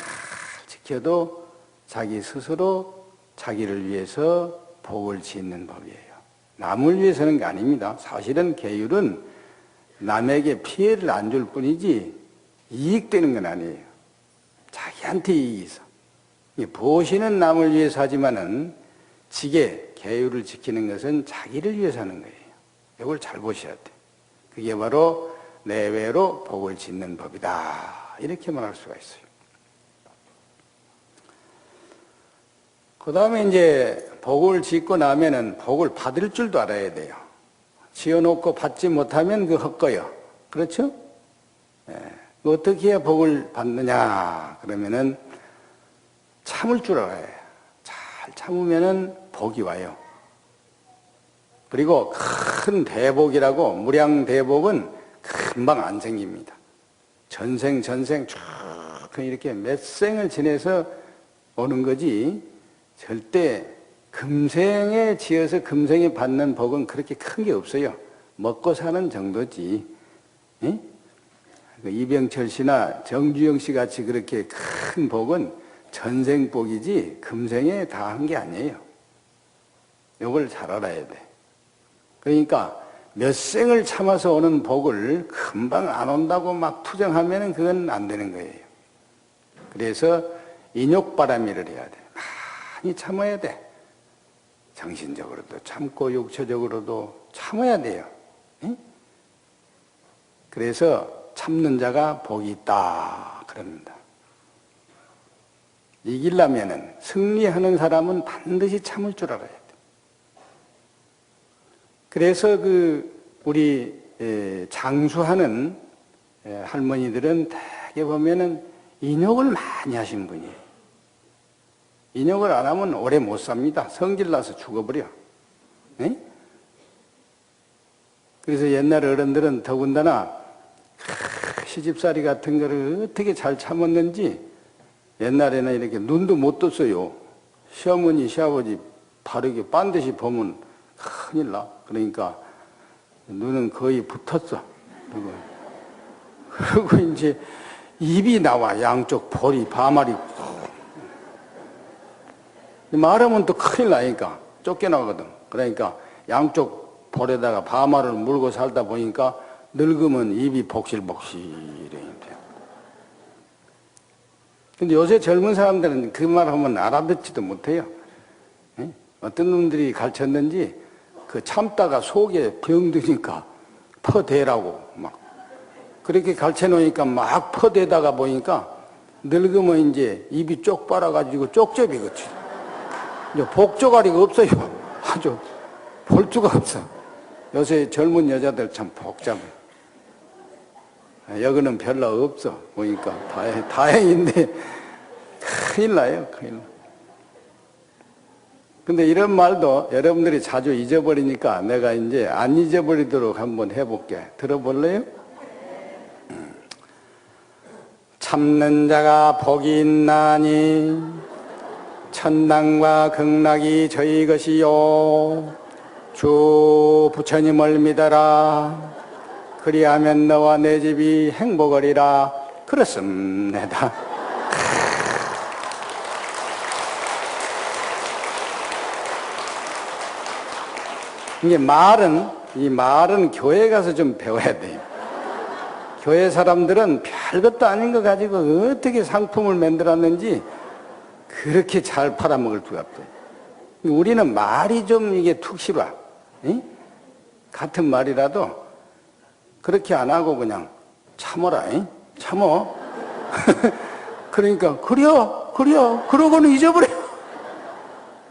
지켜도 자기 스스로 자기를 위해서 복을 짓는 법이에요. 남을 위해서 하는 게 아닙니다. 사실은 계율은 남에게 피해를 안 줄 뿐이지 이익되는 건 아니에요. 자기한테 이익이 있어. 보시는 남을 위해서 하지만은 지게 계율을 지키는 것은 자기를 위해서 하는 거예요. 이걸 잘 보셔야 돼. 그게 바로 내외로 복을 짓는 법이다. 이렇게 말할 수가 있어요. 그 다음에 이제 복을 짓고 나면은 복을 받을 줄도 알아야 돼요. 지어놓고 받지 못하면 그 헛거요. 그렇죠? 예. 어떻게 해야 복을 받느냐? 그러면은 참을 줄 알아야 해요. 잘 참으면은 복이 와요. 그리고 큰 대복이라고, 무량대복은 금방 안 생깁니다. 전생 쭉 이렇게 몇 생을 지내서 오는 거지, 절대 금생에 지어서 금생에 받는 복은 그렇게 큰 게 없어요. 먹고 사는 정도지. 예? 이병철 씨나 정주영 씨 같이 그렇게 큰 복은 전생 복이지 금생에 다 한 게 아니에요. 이걸 잘 알아야 돼. 그러니까 몇 생을 참아서 오는 복을 금방 안 온다고 막 투정하면 그건 안 되는 거예요. 그래서 인욕바람이를 해야 돼. 많이 참아야 돼. 정신적으로도 참고 육체적으로도 참아야 돼요. 응? 그래서 참는 자가 복이 있다 그럽니다. 이기려면은, 승리하는 사람은 반드시 참을 줄 알아야 돼. 그래서 우리 장수하는 할머니들은 대개 보면은 인욕을 많이 하신 분이에요. 인욕을 안 하면 오래 못 삽니다. 성질나서 죽어버려. 네? 그래서 옛날 어른들은 더군다나 시집살이 같은 거를 어떻게 잘 참았는지 옛날에는 이렇게 눈도 못 떴어요. 시어머니, 시아버지 바르게 반드시 보면 큰일 나. 그러니까 눈은 거의 붙었어. 그리고 이제 입이 나와. 양쪽 볼이, 파마리. 말하면 또 큰일 나니까 쫓겨나거든. 그러니까 양쪽 볼에다가 파마를 물고 살다 보니까 늙으면 입이 복실복실해. 근데 요새 젊은 사람들은 그 말 하면 알아듣지도 못해요. 예? 어떤 놈들이 가르쳤는지 그 참다가 속에 병드니까 퍼대라고 막 그렇게 가르쳐 놓으니까 막 퍼대다가 보니까 늙으면 이제 입이 쪽 빨아가지고 쪽제비거든. 이제 복조가리가 없어요. 아주 볼 수가 없어. 요새 젊은 여자들 참 복잡해. 여기는 별로 없어. 보니까 다행인데 큰일 나요. 큰일 나. 근데 이런 말도 여러분들이 자주 잊어버리니까 내가 이제 안 잊어버리도록 한번 해볼게. 들어볼래요? 참는 자가 복이 있나니 천당과 극락이 저희 것이요 주 부처님을 믿어라. 그리하면 너와 내 집이 행복하리라. 그렇습니다. 이게 이 말은 교회 가서 좀 배워야 돼요. 교회 사람들은 별것도 아닌 거 가지고 어떻게 상품을 만들었는지 그렇게 잘 팔아먹을 수가 없어요. 우리는 말이 좀 이게 툭 싫어. 응? 같은 말이라도 그렇게 안 하고 그냥 참어라. 응? 참어. 그러니까 그려 그러고는 잊어버려.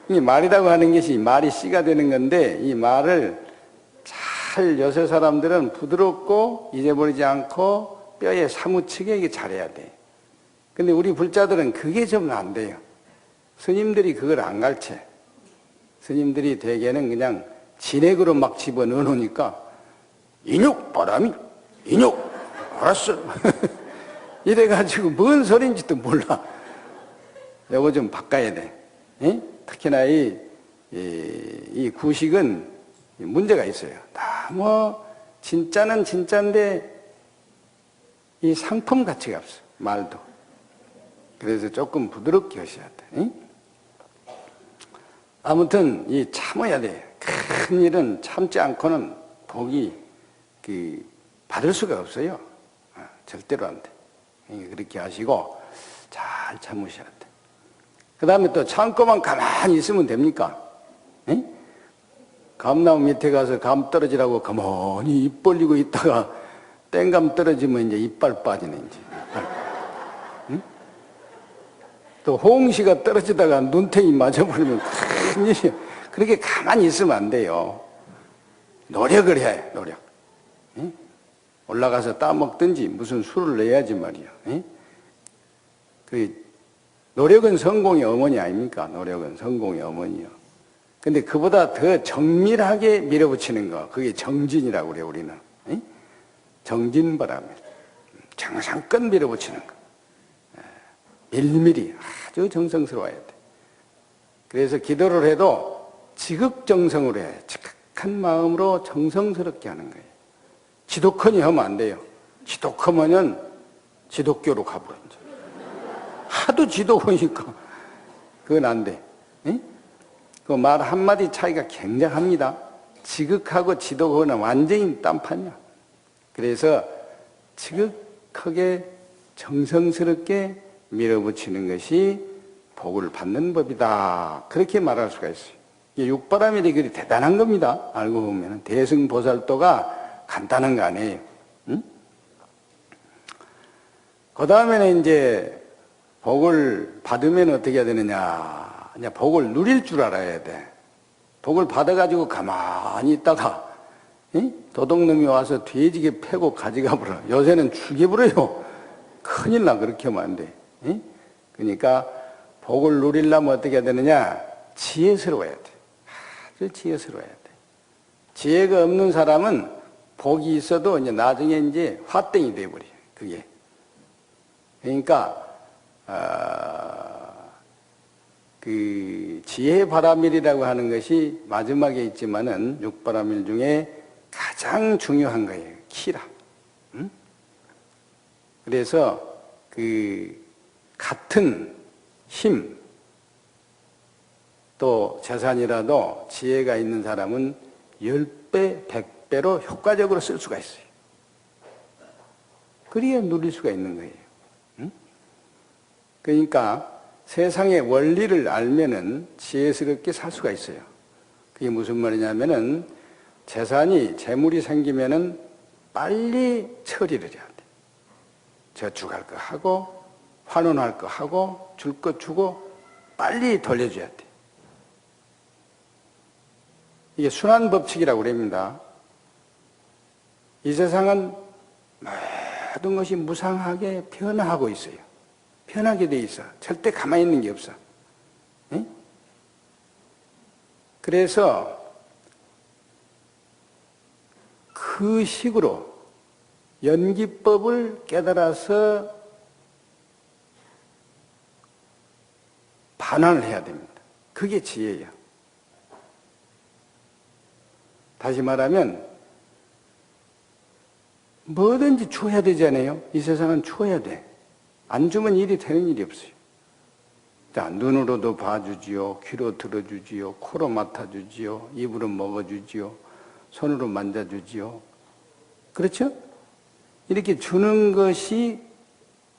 이 말이라고 하는 것이 말이 씨가 되는 건데 이 말을 잘 요새 사람들은 부드럽고 잊어버리지 않고 뼈에 사무치게 이게 잘해야 돼. 근데 우리 불자들은 그게 좀 안 돼요. 스님들이 그걸 안 가르쳐. 스님들이 대개는 그냥 진액으로 막 집어넣어 놓으니까 인욕 바람이 인욕 알았어. 이래가지고 뭔 소리인지도 몰라. 요거 좀 바꿔야 돼. 에? 특히나 이 구식은 문제가 있어요. 너무 진짜는 진짜인데 이 상품 가치가 없어. 말도. 그래서 조금 부드럽게 하셔야 돼. 에? 아무튼 이 참아야 돼. 큰 일은 참지 않고는 복이 받을 수가 없어요. 절대로 안 돼. 그렇게 하시고 잘 참으셔야 돼. 그 다음에 또 참고만 가만히 있으면 됩니까? 에? 감나무 밑에 가서 감 떨어지라고 가만히 입 벌리고 있다가 땡감 떨어지면 이제 이빨 빠지네, 이제. 응? 또 홍시가 떨어지다가 눈탱이 맞아버리면 큰일이야. 그렇게 가만히 있으면 안 돼요. 노력을 해, 노력. 응? 올라가서 따먹든지 무슨 수를 내야지 말이야. 에? 그 노력은 성공의 어머니 아닙니까? 노력은 성공의 어머니요. 근데 그보다 더 정밀하게 밀어붙이는 거, 그게 정진이라고 그래 우리는. 에? 정진바람에 정성껏 밀어붙이는 거. 밀밀히 아주 정성스러워야 돼. 그래서 기도를 해도 지극정성으로 해. 지극한 마음으로 정성스럽게 하는 거예요. 지독하니 하면 안 돼요. 지독하면은 지독교로 가버려. 하도 지독하니까 그건 안 돼. 그 말 한마디 차이가 굉장합니다. 지극하고 지독하고는 완전히 딴판이야. 그래서 지극하게 정성스럽게 밀어붙이는 것이 복을 받는 법이다. 그렇게 말할 수가 있어요. 육바라밀이 그리 대단한 겁니다. 알고 보면 대승보살도가 간단한 거 아니에요. 응? 그 다음에는 이제 복을 받으면 어떻게 해야 되느냐. 이제 복을 누릴 줄 알아야 돼. 복을 받아가지고 가만히 있다가 도둑놈이 와서 돼지게 패고 가져가 버려. 요새는 죽여버려요. 큰일 나. 그렇게 하면 안 돼. 그러니까 복을 누리려면 어떻게 해야 되느냐. 지혜스러워야 돼. 아주 지혜스러워야 돼. 지혜가 없는 사람은 복이 있어도 이제 나중에 이제 화땡이 돼버려요. 그게. 그러니까 그 지혜 바라밀이라고 하는 것이 마지막에 있지만은 육바라밀 중에 가장 중요한 거예요. 키라. 응? 그래서 그 같은 힘 또 재산이라도 지혜가 있는 사람은 10배, 100배로 효과적으로 쓸 수가 있어요. 그래야 누릴 수가 있는 거예요. 응? 그러니까 세상의 원리를 알면은 지혜스럽게 살 수가 있어요. 그게 무슨 말이냐면은 재물이 생기면은 빨리 처리를 해야 돼. 저축할 거 하고, 환원할 거 하고, 줄 거 주고, 빨리 돌려줘야 돼. 이게 순환 법칙이라고 그럽니다. 이 세상은 모든 것이 무상하게 변화하고 있어요. 변하게 돼 있어. 절대 가만히 있는 게 없어. 에? 그래서 그 식으로 연기법을 깨달아서 반환을 해야 됩니다. 그게 지혜예요. 다시 말하면 뭐든지 줘야 되잖아요. 이 세상은 줘야 돼. 안 주면 일이 되는 일이 없어요. 자, 눈으로도 봐주지요, 귀로 들어주지요, 코로 맡아주지요, 입으로 먹어주지요, 손으로 만져주지요. 그렇죠? 이렇게 주는 것이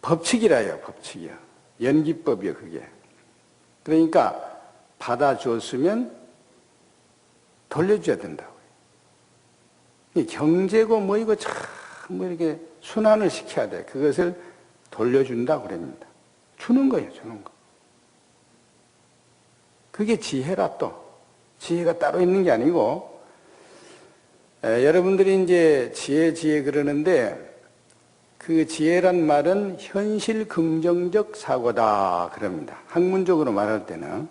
법칙이라요, 법칙이야. 연기법이요, 그게. 그러니까 받아줬으면 돌려줘야 된다고요. 경제고 뭐 이거 참 뭐 이렇게 순환을 시켜야 돼. 그것을 돌려준다고 그럽니다. 주는 거예요, 주는 거. 그게 지혜라 또. 지혜가 따로 있는 게 아니고, 여러분들이 이제 지혜 그러는데, 그 지혜란 말은 현실 긍정적 사고다 그럽니다. 학문적으로 말할 때는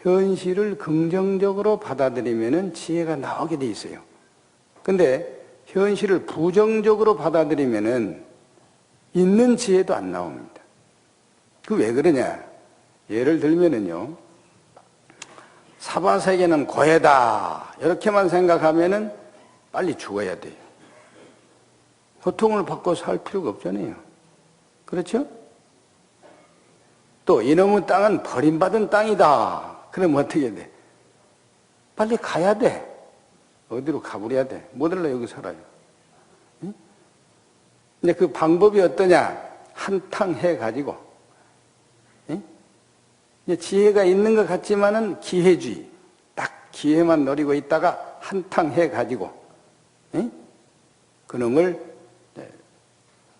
현실을 긍정적으로 받아들이면은 지혜가 나오게 돼 있어요. 근데 현실을 부정적으로 받아들이면은 있는 지혜도 안 나옵니다. 그 왜 그러냐? 예를 들면은요, 사바세계는 고해다 이렇게만 생각하면은 빨리 죽어야 돼요. 고통을 받고 살 필요가 없잖아요. 그렇죠? 또 이놈의 땅은 버림받은 땅이다. 그러면 어떻게 돼? 빨리 가야 돼. 어디로 가버려야 돼. 못 올라 여기 살아요. 응? 근데 그 방법이 어떠냐? 한탕 해가지고. 응? 지혜가 있는 것 같지만은 기회주의. 딱 기회만 노리고 있다가 한탕 해가지고. 응? 그놈을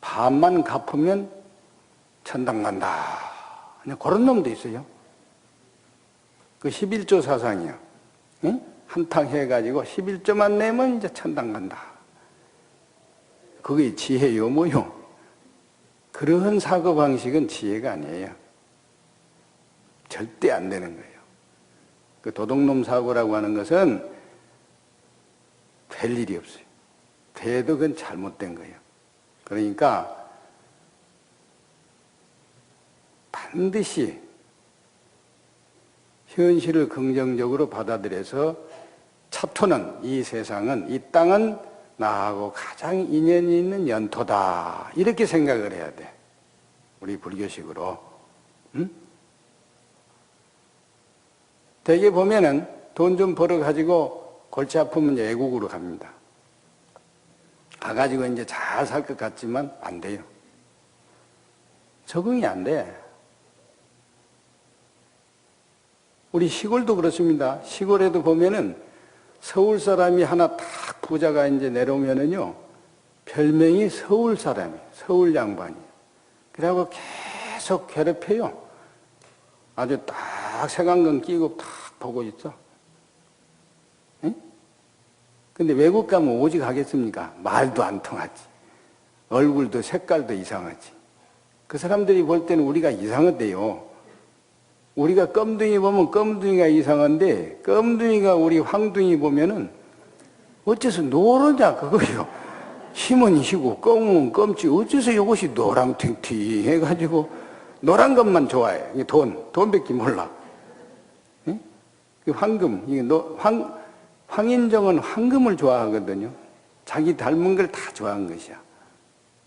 반만 갚으면 천당 간다. 그런 놈도 있어요. 그 11조 사상이야. 응? 한탕 해가지고 11조만 내면 이제 천당 간다. 그게 지혜요 뭐요? 그러한 사고방식은 지혜가 아니에요. 절대 안 되는 거예요. 그 도둑놈 사고라고 하는 것은 될 일이 없어요. 돼도 그건 잘못된 거예요. 그러니까 반드시 현실을 긍정적으로 받아들여서 차토는 이 세상은, 이 땅은 나하고 가장 인연이 있는 연토다. 이렇게 생각을 해야 돼. 우리 불교식으로. 응? 대개 보면은 돈 좀 벌어가지고 골치 아프면 외국으로 갑니다. 가가지고 이제 잘 살 것 같지만 안 돼요. 적응이 안 돼. 우리 시골도 그렇습니다. 시골에도 보면은 서울 사람이 하나 딱 부자가 이제 내려오면은요, 별명이 서울 사람이, 서울 양반이. 그래갖고 계속 괴롭혀요. 아주 딱 색안경 끼고 딱 보고 있어. 응? 근데 외국 가면 오직 하겠습니까? 말도 안 통하지. 얼굴도 색깔도 이상하지. 그 사람들이 볼 때는 우리가 이상하대요. 우리가 껌둥이 보면 껌둥이가 이상한데, 껌둥이가 우리 황둥이 보면은 어째서 노르냐 그거요. 힘은 희고 껌은 껌지 어째서 이것이 노랑탱탱 해가지고 노란 것만 좋아해. 돈밖에 몰라. 응? 황금, 황인정은 황금을 좋아하거든요. 자기 닮은 걸 다 좋아한 것이야.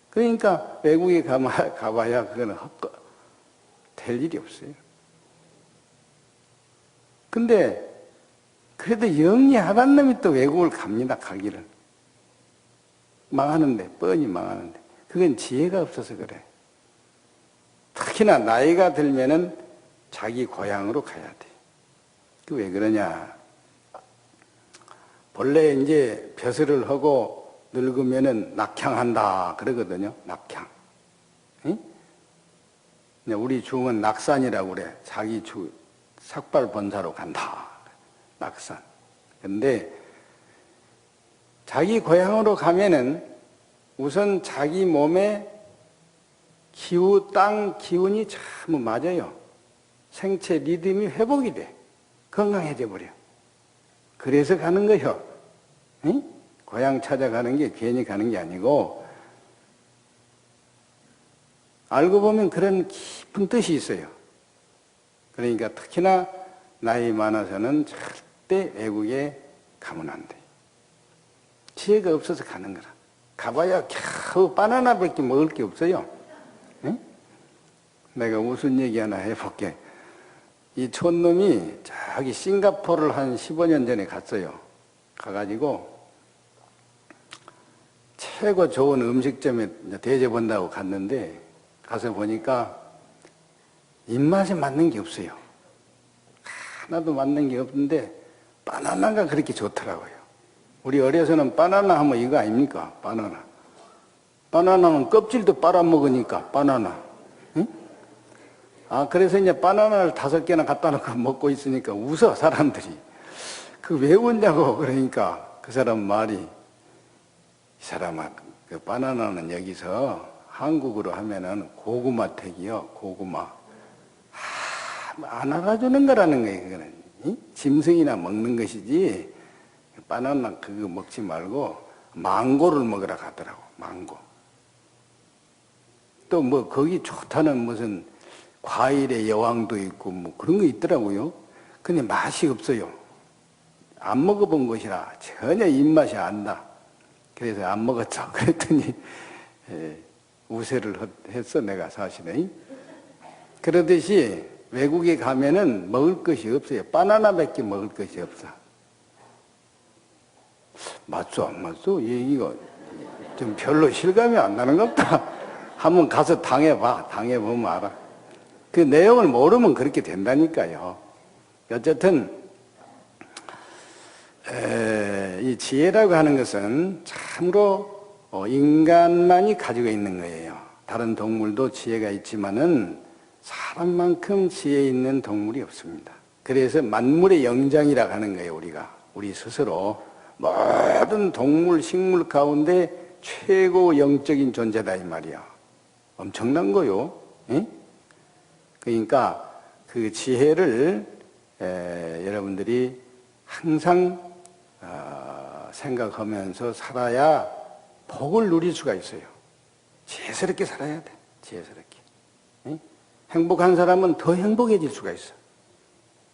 그러니까 외국에 가봐야 그거는 될 일이 없어요. 근데 그래도 영리하단 놈이 또 외국을 갑니다. 가기를. 망하는데, 뻔히 망하는데. 그건 지혜가 없어서 그래. 특히나 나이가 들면은 자기 고향으로 가야 돼. 그 왜 그러냐. 본래 이제 벼슬을 하고 늙으면은 낙향한다 그러거든요. 낙향. 응? 우리 중은 낙산이라고 그래. 자기 삭발 본사로 간다. 낙산. 근데 자기 고향으로 가면은 우선 자기 몸에 땅 기운이 참 맞아요. 생체 리듬이 회복이 돼. 건강해져 버려. 그래서 가는 거요. 응? 고향 찾아가는 게 괜히 가는 게 아니고, 알고 보면 그런 깊은 뜻이 있어요. 그러니까 특히나 나이 많아서는 절대 외국에 가면 안 돼. 지혜가 없어서 가는 거라. 가봐야 겨우 바나나밖에 먹을 게 없어요. 응? 내가 무슨 얘기 하나 해볼게. 이 촌놈이 저기 싱가포르를 한 15년 전에 갔어요. 가가지고 최고 좋은 음식점에 대접한다고 갔는데, 가서 보니까 입맛에 맞는 게 없어요. 하나도 맞는 게 없는데 바나나가 그렇게 좋더라고요. 우리 어려서는 바나나 하면 이거 아닙니까? 바나나. 바나나는 껍질도 빨아먹으니까 바나나. 응? 그래서 이제 바나나를 5개나 갖다 놓고 먹고 있으니까 웃어, 사람들이. 그 왜 웃냐고. 그러니까 그 사람 말이, 이 사람아, 그 바나나는 여기서 한국으로 하면은 고구마 택이요, 고구마. 안 알아주는 거라는 거예요, 그거는. 이? 짐승이나 먹는 것이지, 바나나 그거 먹지 말고 망고를 먹으라 하더라고, 망고. 또 뭐 거기 좋다는 무슨 과일의 여왕도 있고 뭐 그런 거 있더라고요. 근데 맛이 없어요. 안 먹어본 것이라 전혀 입맛이 안 나. 그래서 안 먹었죠. 그랬더니 우세를 했어, 내가 사실은. 그러듯이 외국에 가면은 먹을 것이 없어요. 바나나밖에 먹을 것이 없어. 맞죠, 안 맞죠? 얘기가 좀 별로 실감이 안 나는 것 같다. 한번 가서 당해봐. 당해보면 알아. 그 내용을 모르면 그렇게 된다니까요. 어쨌든 이 지혜라고 하는 것은 참으로 인간만이 가지고 있는 거예요. 다른 동물도 지혜가 있지만은 사람만큼 지혜 있는 동물이 없습니다. 그래서 만물의 영장이라고 하는 거예요. 우리 스스로 모든 동물, 식물 가운데 최고 영적인 존재다 이 말이야. 엄청난 거요. 예? 그러니까 그 지혜를 여러분들이 항상 생각하면서 살아야 복을 누릴 수가 있어요. 지혜스럽게 살아야 돼. 지혜스럽게. 예? 행복한 사람은 더 행복해질 수가 있어.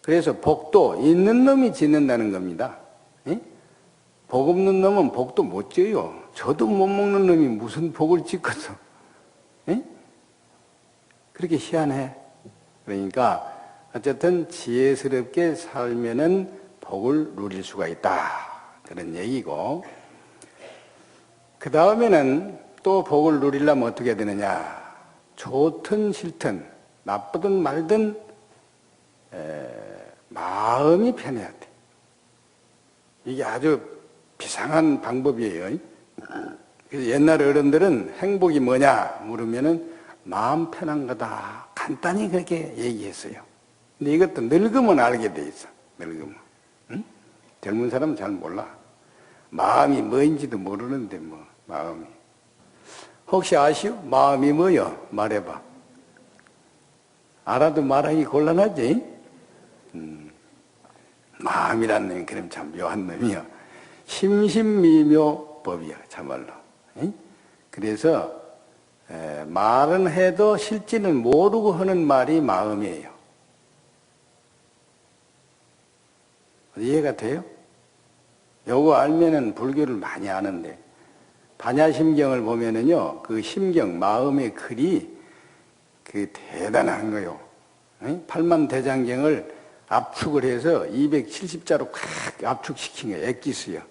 그래서 복도 있는 놈이 짓는다는 겁니다. 예? 복 없는 놈은 복도 못 지어요. 저도 못 먹는 놈이 무슨 복을 짓겠어. 예? 그렇게 희한해. 그러니까 어쨌든 지혜스럽게 살면은 복을 누릴 수가 있다. 그런 얘기고. 그 다음에는 또 복을 누리려면 어떻게 되느냐. 좋든 싫든 나쁘든 말든 마음이 편해야 돼. 이게 아주 비상한 방법이에요. 그래서 옛날 어른들은 행복이 뭐냐 물으면은 마음 편한 거다. 간단히 그렇게 얘기했어요. 근데 이것도 늙으면 알게 돼 있어. 늙으면. 응? 젊은 사람은 잘 몰라. 마음이 뭐인지도 모르는데 뭐 마음이. 혹시 아시오? 마음이 뭐요? 말해봐. 알아도 말하기 곤란하지? 마음이라는 놈이 그럼 참 묘한 놈이야. 심신미묘법이야 참말로. 응? 그래서 말은 해도 실제는 모르고 하는 말이 마음이에요. 이해가 돼요? 요거 알면은 불교를 많이 아는데 반야심경을 보면은요 그 심경 마음의 글이 그 대단한 거요. 팔만대장경을 압축을 해서 270자로 콱 압축시킨 거예요. 엑기스요.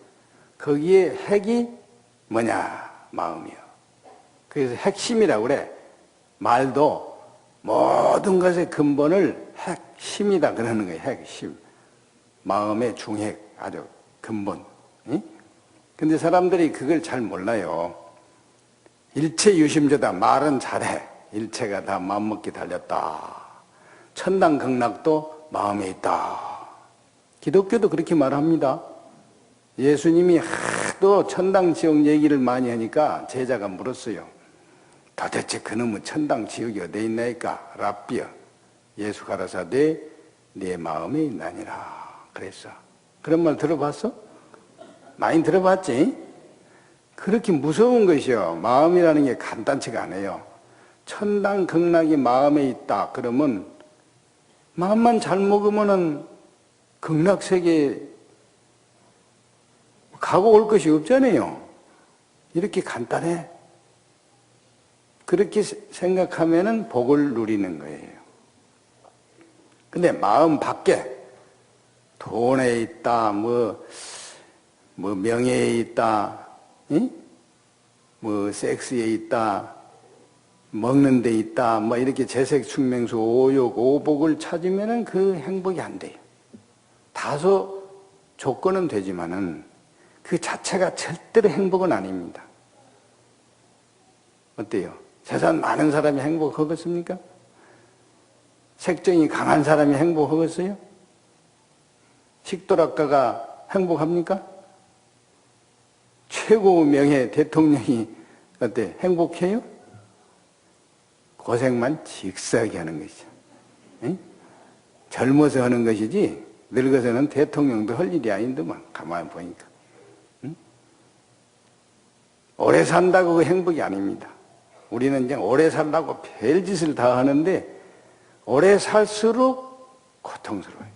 거기에 핵이 뭐냐? 마음이요. 그래서 핵심이라고 그래. 말도 모든 것의 근본을 핵심이다 그러는 거예요. 핵심. 마음의 중핵, 아주 근본. 근데 사람들이 그걸 잘 몰라요. 일체 유심조다. 말은 잘해. 일체가 다 마음먹기 달렸다. 천당극락도 마음에 있다. 기독교도 그렇게 말합니다. 예수님이 하도 천당 지옥 얘기를 많이 하니까 제자가 물었어요. 도대체 그놈의 천당 지옥이 어디에 있나이까? 랍비여. 예수 가라사대 네 마음에 있나니라. 그랬어. 그런 말 들어봤어? 많이 들어봤지? 그렇게 무서운 것이요. 마음이라는 게 간단치가 않아요. 천당 극락이 마음에 있다. 그러면 마음만 잘 먹으면은 극락세계에 가고 올 것이 없잖아요. 이렇게 간단해. 그렇게 생각하면은 복을 누리는 거예요. 근데 마음 밖에 돈에 있다, 뭐 명예에 있다, 응? 뭐 섹스에 있다, 먹는 데 있다, 뭐 이렇게 재색, 충명수, 오욕, 오복을 찾으면은 그 행복이 안 돼요. 다소 조건은 되지만은 그 자체가 절대로 행복은 아닙니다. 어때요? 재산 많은 사람이 행복하겠습니까? 색정이 강한 사람이 행복하겠어요? 식도락가가 행복합니까? 최고 명예 대통령이 어때? 행복해요? 고생만 직사하게 하는 것이죠. 응? 젊어서 하는 것이지 늙어서는 대통령도 할 일이 아닌데만 가만히 보니까. 응? 오래 산다고 그 행복이 아닙니다. 우리는 이제 오래 살라고 별짓을 다 하는데 오래 살수록 고통스러워요.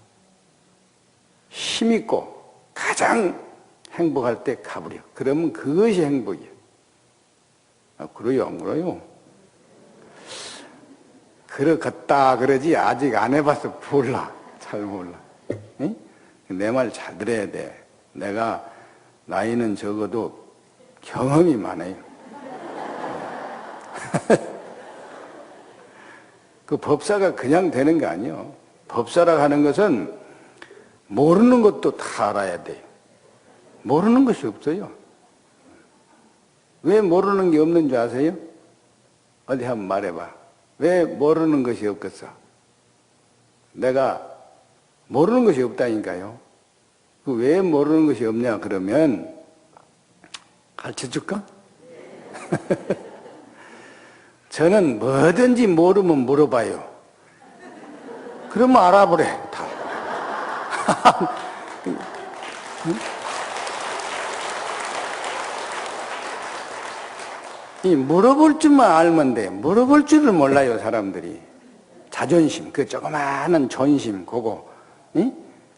힘있고 가장 행복할 때 가버려. 그러면 그것이 행복이에요. 아, 그래요? 안 그래요? 그렇겠다 그러지 아직 안 해봐서 몰라. 잘 몰라. 내 말 잘 들어야 돼. 내가 나이는 적어도 경험이 많아요. 그 법사가 그냥 되는 거 아니에요. 법사라고 하는 것은 모르는 것도 다 알아야 돼요. 모르는 것이 없어요. 왜 모르는 게 없는 줄 아세요? 어디 한번 말해봐. 왜 모르는 것이 없겠어? 내가 모르는 것이 없다니까요. 왜 모르는 것이 없냐 그러면 가르쳐 줄까? 저는 뭐든지 모르면 물어봐요. 그러면 알아보래, 다. 이 물어볼 줄만 알면 돼. 물어볼 줄을 몰라요, 사람들이. 자존심, 그 조그마한 존심, 그거. 응?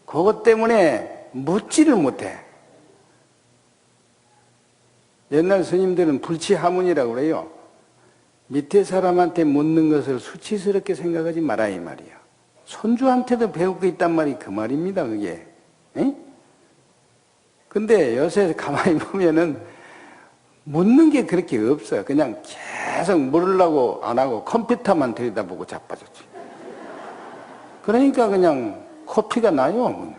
그것 때문에 묻지를 못해. 옛날 스님들은 불치하문이라고 그래요. 밑에 사람한테 묻는 것을 수치스럽게 생각하지 마라, 이 말이야. 손주한테도 배울 게 있단 말이 그 말입니다, 그게. 응? 근데 요새 가만히 보면은 묻는 게 그렇게 없어요. 그냥 계속 물으려고 안 하고 컴퓨터만 들여다보고 자빠졌지. 그러니까 그냥 코피가 나요.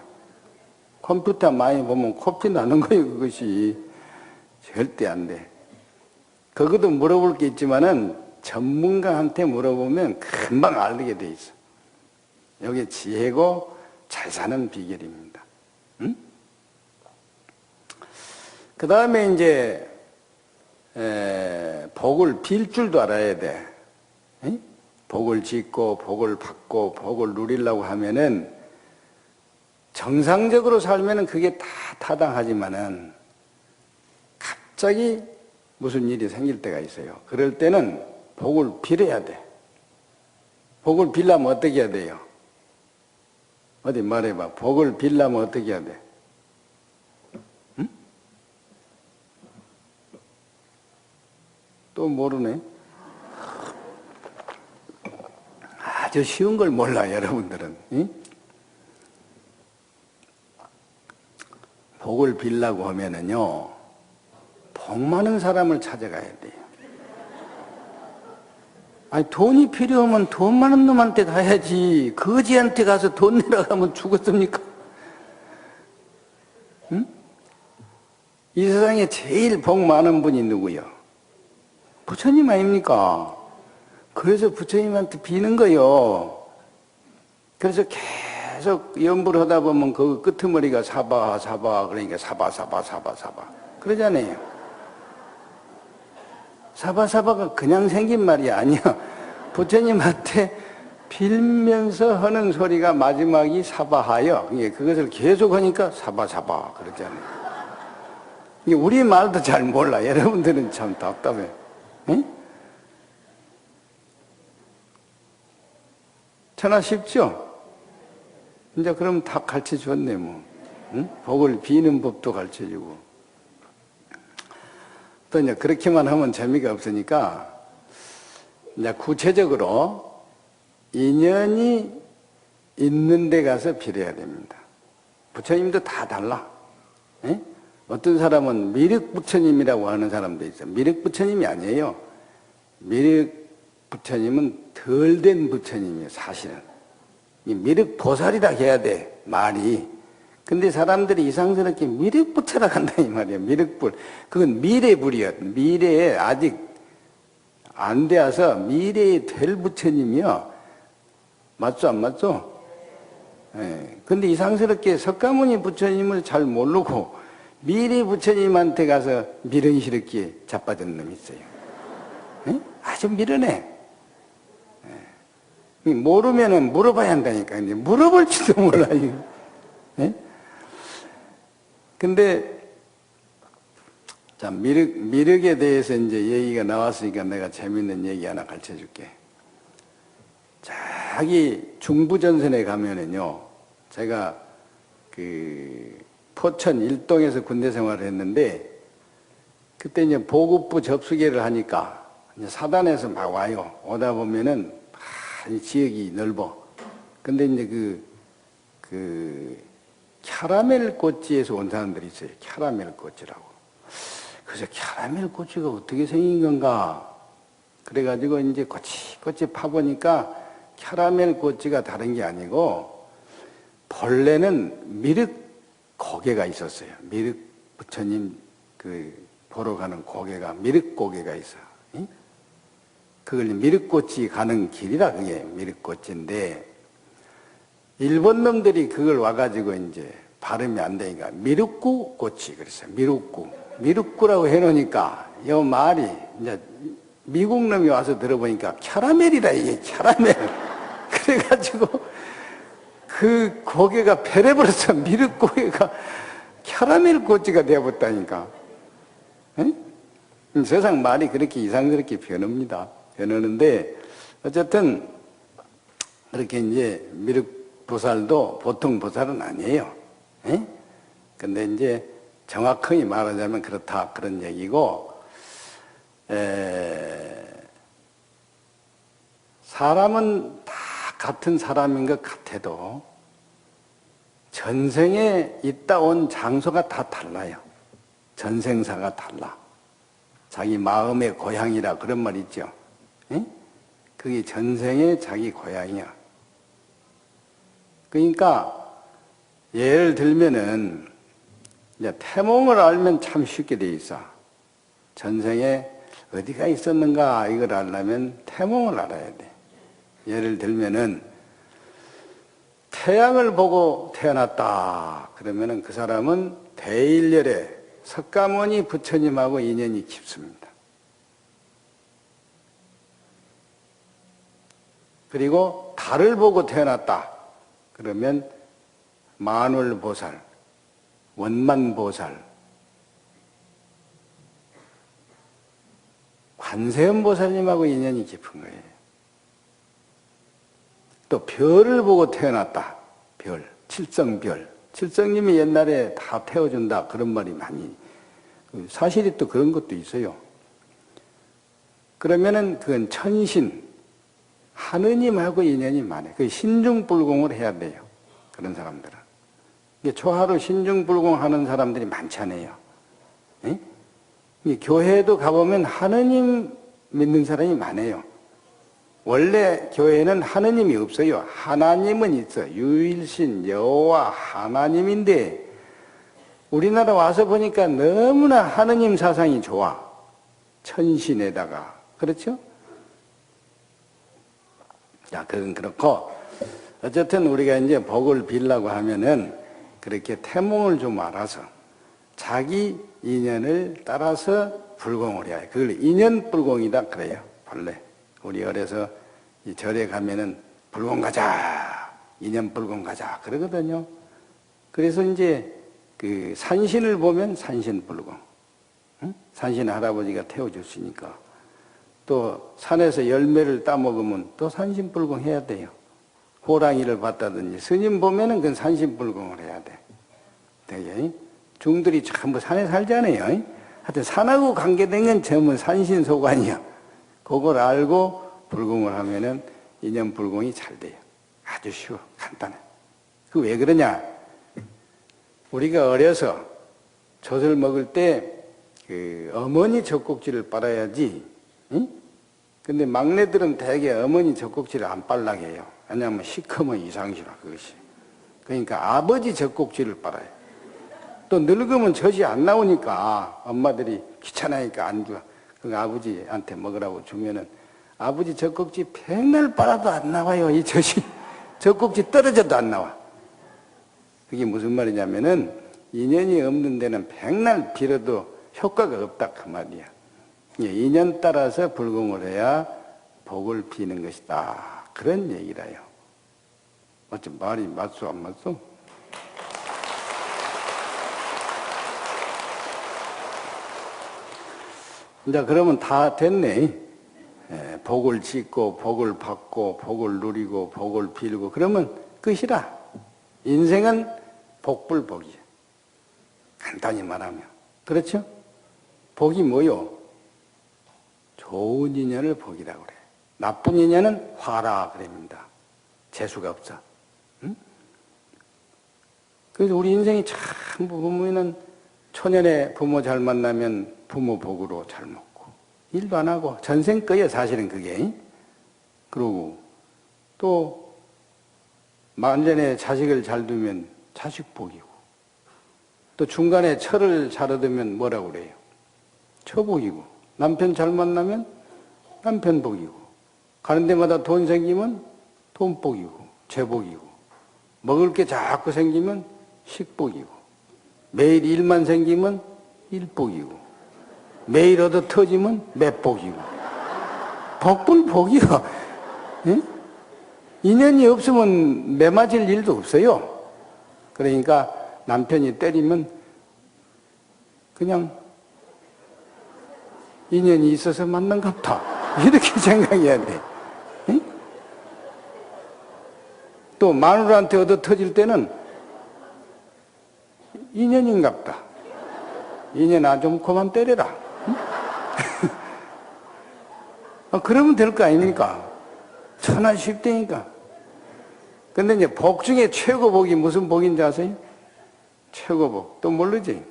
컴퓨터 많이 보면 코피 나는 거예요, 그것이. 절대 안 돼. 그것도 물어볼 게 있지만은 전문가한테 물어보면 금방 알게 돼 있어. 여기 지혜고 잘 사는 비결입니다. 응? 그 다음에 이제 복을 빌 줄도 알아야 돼. 응? 복을 짓고 복을 받고 복을 누리려고 하면은 정상적으로 살면은 그게 다 타당하지만은 갑자기 무슨 일이 생길 때가 있어요. 그럴 때는 복을 빌어야 돼. 복을 빌려면 어떻게 해야 돼요? 어디 말해봐. 복을 빌려면 어떻게 해야 돼? 응? 또 모르네. 아주 쉬운 걸 몰라, 여러분들은. 응? 복을 빌려고 하면은요, 복 많은 사람을 찾아가야 돼요. 아니, 돈이 필요하면 돈 많은 놈한테 가야지. 거지한테 가서 돈 내러 가면 죽었습니까? 응? 이 세상에 제일 복 많은 분이 누구요? 부처님 아닙니까? 그래서 부처님한테 비는 거요. 그래서 계속 연불 하다 보면 그 끄트머리가 사바, 그러니까 사바. 그러잖아요. 사바가 그냥 생긴 말이 아니야. 부처님한테 빌면서 하는 소리가 마지막이 사바하여. 그것을 계속 하니까 사바 그러잖아요. 우리 말도 잘 몰라. 여러분들은 참 답답해. 응? 천하 쉽죠? 이제 그럼 다 가르쳐 줬네, 뭐. 응? 복을 비는 법도 가르쳐 주고. 또 이제 그렇게만 하면 재미가 없으니까, 이제 구체적으로 인연이 있는 데 가서 빌어야 됩니다. 부처님도 다 달라. 에? 어떤 사람은 미륵 부처님이라고 하는 사람도 있어요. 미륵 부처님이 아니에요. 미륵 부처님은 덜 된 부처님이에요, 사실은. 이 미륵 보살이라 해야 돼, 말이. 근데 사람들이 이상스럽게 미륵부처라 한다, 이 말이야, 미륵불. 그건 미래불이야. 미래에 아직 안 되어서 미래에 될 부처님이요. 맞죠, 안 맞죠? 예. 근데 이상스럽게 석가모니 부처님을 잘 모르고 미래 부처님한테 가서 미련스럽게 자빠진 놈이 있어요. 예? 아주 미련해. 모르면은 물어봐야 한다니까. 이제 물어볼지도 몰라요. 예? 근데, 자, 미륵에 대해서 이제 얘기가 나왔으니까 내가 재밌는 얘기 하나 가르쳐 줄게. 자기 중부전선에 가면은요, 제가 그 포천 일동에서 군대 생활을 했는데, 그때 이제 보급부 접수계를 하니까 이제 사단에서 막 와요. 오다 보면은 이 지역이 넓어. 근데 이제 그 캐러멜 꽃지에서 온 사람들이 있어요. 캐러멜 꽃이라고. 그래서 캐러멜 꽃이가 어떻게 생긴 건가? 그래가지고 이제 꼬치 파보니까 캐러멜 꽃이가 다른 게 아니고 본래는 미륵 고개가 있었어요. 미륵 부처님 그 보러 가는 고개가 미륵 고개가 있어. 응? 그걸 미륵꽃이 가는 길이라 그게 미륵꽃인데 일본 놈들이 그걸 와가지고 이제 발음이 안 되니까 미륵구 꽃이 그랬어요. 미륵구. 미륵구라고 해놓으니까 이 말이 이제 미국 놈이 와서 들어보니까 캐러멜이라 이게 캐러멜. 그래가지고 그 고개가 변해버렸어. 미륵 고개가 캐러멜 고지가 되어버렸다니까. 세상 말이 그렇게 이상스럽게 변합니다. 변하는데 어쨌든 그렇게 이제 미륵 보살도 보통 보살은 아니에요. 근데 이제 정확하게 말하자면 그렇다 그런 얘기고, 사람은 다 같은 사람인 것 같아도 전생에 있다 온 장소가 다 달라요. 전생사가 달라. 자기 마음의 고향이라 그런 말 있죠. 그게 전생의 자기 고향이야. 그러니까 예를 들면은 이제 태몽을 알면 참 쉽게 돼 있어. 전생에 어디가 있었는가 이걸 알려면 태몽을 알아야 돼. 예를 들면은 태양을 보고 태어났다 그러면은 그 사람은 대일열에 석가모니 부처님하고 인연이 깊습니다. 그리고 달을 보고 태어났다 그러면 만월보살, 원만보살, 관세음보살님하고 인연이 깊은 거예요. 또 별을 보고 태어났다. 별, 칠성별. 칠성님이 옛날에 다 태워준다 그런 말이 많이 사실이 또 그런 것도 있어요. 그러면은 그건 천신, 하느님하고 인연이 많아요. 그 신중불공을 해야 돼요. 그런 사람들은. 이게 초하루 신중불공 하는 사람들이 많잖아요. 교회에도 가보면 하느님 믿는 사람이 많아요. 원래 교회에는 하느님이 없어요. 하나님은 있어. 유일신 여호와 하나님인데 우리나라 와서 보니까 너무나 하느님 사상이 좋아. 천신에다가. 그렇죠? 자, 그건 그렇고 어쨌든 우리가 이제 복을 빌려고 하면은 그렇게 태몽을 좀 알아서 자기 인연을 따라서 불공을 해야 해. 그걸 인연불공이다 그래요. 본래. 우리 어려서 이 절에 가면은 불공 가자, 인연불공 가자 그러거든요. 그래서 이제 그 산신을 보면 산신불공, 산신 할아버지가 태워줬으니까 또 산에서 열매를 따먹으면 또 산신불공 해야 돼요. 호랑이를 봤다든지 스님 보면은 그건 산신불공을 해야 돼. 되게 중들이 전부 산에 살잖아요. 하여튼 산하고 관계된 건 전부 산신소관이야. 그걸 알고 불공을 하면은 인연불공이 잘 돼요. 아주 쉬워, 간단해. 그 왜 그러냐? 우리가 어려서 젖을 먹을 때 그 어머니 젖꼭지를 빨아야지. 근데 막내들은 대개 어머니 젖꼭지를 안 빨라게 해요. 왜냐하면 시커먼 이상시라 그것이. 그러니까 아버지 젖꼭지를 빨아요. 또 늙으면 젖이 안 나오니까 엄마들이 귀찮으니까 안 줘. 그 아버지한테 먹으라고 주면은 아버지 젖꼭지 백날 빨아도 안 나와요. 이 젖이 젖꼭지 떨어져도 안 나와. 그게 무슨 말이냐면은 인연이 없는 데는 백날 빌어도 효과가 없다 그 말이야. 인연 따라서 불공을 해야 복을 비는 것이다. 그런 얘기라요. 어쩜 말이 맞소 안 맞소? 이제 그러면 다 됐네. 복을 짓고 복을 받고 복을 누리고 복을 빌고 그러면 끝이라. 인생은 복불복이야. 간단히 말하면. 그렇죠? 복이 뭐요? 좋은 인연을 복이라고 그래. 나쁜 인연은 화라 그럽니다. 재수가 없어. 응? 그래서 우리 인생이 참 보면은 초년에 부모 잘 만나면 부모 복으로 잘 먹고 일도 안 하고 전생 거예요 사실은 그게. 그러고 또 만전에 자식을 잘 두면 자식 복이고 또 중간에 처를 잘 얻으면 뭐라고 그래요? 처복이고 남편 잘 만나면 남편 복이고 가는 데마다 돈 생기면 돈 복이고 재복이고 먹을 게 자꾸 생기면 식복이고 매일 일만 생기면 일복이고, 매일 얻어 터지면 몇 복이고, 복분 복이요. 예? 인연이 없으면 매 맞을 일도 없어요. 그러니까 남편이 때리면 그냥 인연이 있어서 만난갑다, 이렇게 생각해야 돼. 예? 또 마누라한테 얻어 터질 때는 인연인갑다. 인연아 좀 그만 때려라. 응? 그러면 될 거 아닙니까? 천하 쉽다니까. 근데 이제 복 중에 최고 복이 무슨 복인지 아세요? 최고 복. 또 모르지?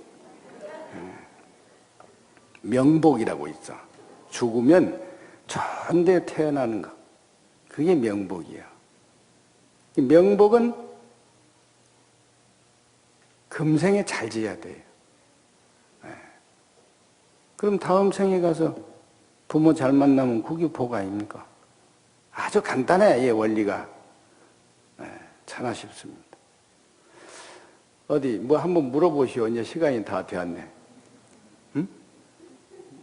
명복이라고 있어. 죽으면 좋은 데 태어나는 거. 그게 명복이야. 명복은 금생에 잘 지어야 돼요. 그럼 다음 생에 가서 부모 잘 만나면 그게 복 아닙니까? 아주 간단해, 이 원리가. 참아 쉽습니다. 어디 뭐 한번 물어보시오. 이제 시간이 다 되었네. 응?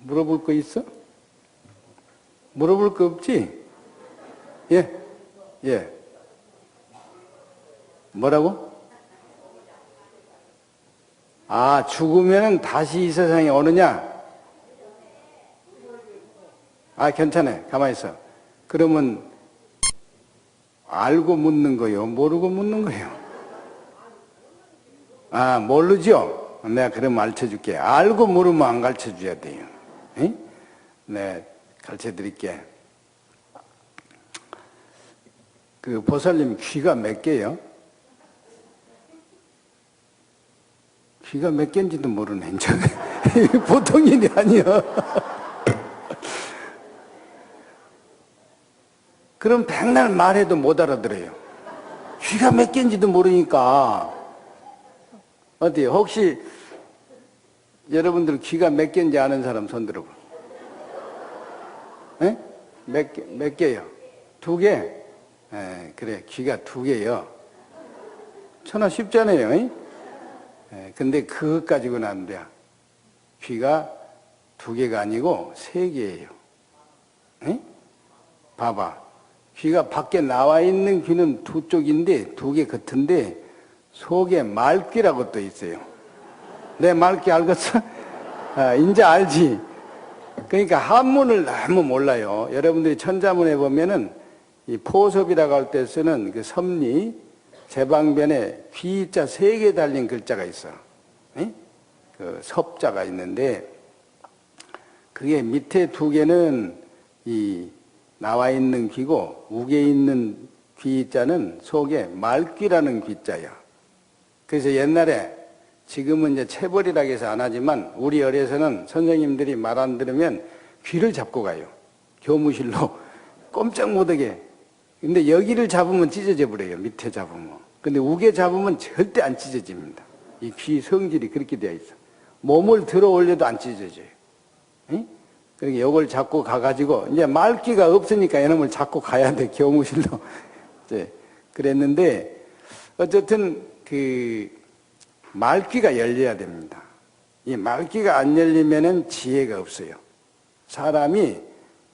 물어볼 거 있어? 물어볼 거 없지? 예? 예. 뭐라고? 아, 죽으면 다시 이 세상에 오느냐? 아, 괜찮아. 가만히 있어. 그러면 알고 묻는 거요? 모르고 묻는 거요? 아, 모르죠? 내가 그러면 가르쳐줄게. 알고 물으면 안 가르쳐줘야 돼요. 에? 네, 가르쳐드릴게. 그 보살님 귀가 몇 개요? 귀가 몇 개인지도 모르네. 보통 일이 아니야. 그럼 백날 말해도 못 알아들어요. 귀가 몇 개인지도 모르니까. 어디 혹시 여러분들 귀가 몇 개인지 아는 사람 손 들어봐. 에? 몇 개요? 2개? 에, 그래, 귀가 2개요. 천하 쉽잖아요. 에, 근데 그것 가지고는 안 돼. 귀가 2개가 아니고 3개예요. 에? 봐봐. 귀가 밖에 나와 있는 귀는 2쪽인데 2개 같은데 속에 말귀라고 또 있어요. 내 말귀 알겠어? 아, 이제 알지? 그러니까 한문을 너무 몰라요. 여러분들이 천자문에 보면은 이 포섭이라고 할 때 쓰는 그 섭리, 제방변에 귀자 3개 달린 글자가 있어. 에? 그 섭자가 있는데 그게 밑에 2개는 이 나와 있는 귀고 우에 있는 귀자는 속에 말귀라는 귀자야. 그래서 옛날에 지금은 이제 체벌이라고 해서 안 하지만 우리 어려서는 선생님들이 말 안 들으면 귀를 잡고 가요. 교무실로 꼼짝 못하게. 근데 여기를 잡으면 찢어져 버려요. 밑에 잡으면. 근데 우에 잡으면 절대 안 찢어집니다. 이 귀 성질이 그렇게 되어 있어. 몸을 들어 올려도 안 찢어져요. 응? 그러니까 이걸 잡고 가가지고, 이제 말귀가 없으니까 이놈을 잡고 가야 돼, 교무실로. 이제 그랬는데, 어쨌든, 말귀가 열려야 됩니다. 이 말귀가 안 열리면은 지혜가 없어요. 사람이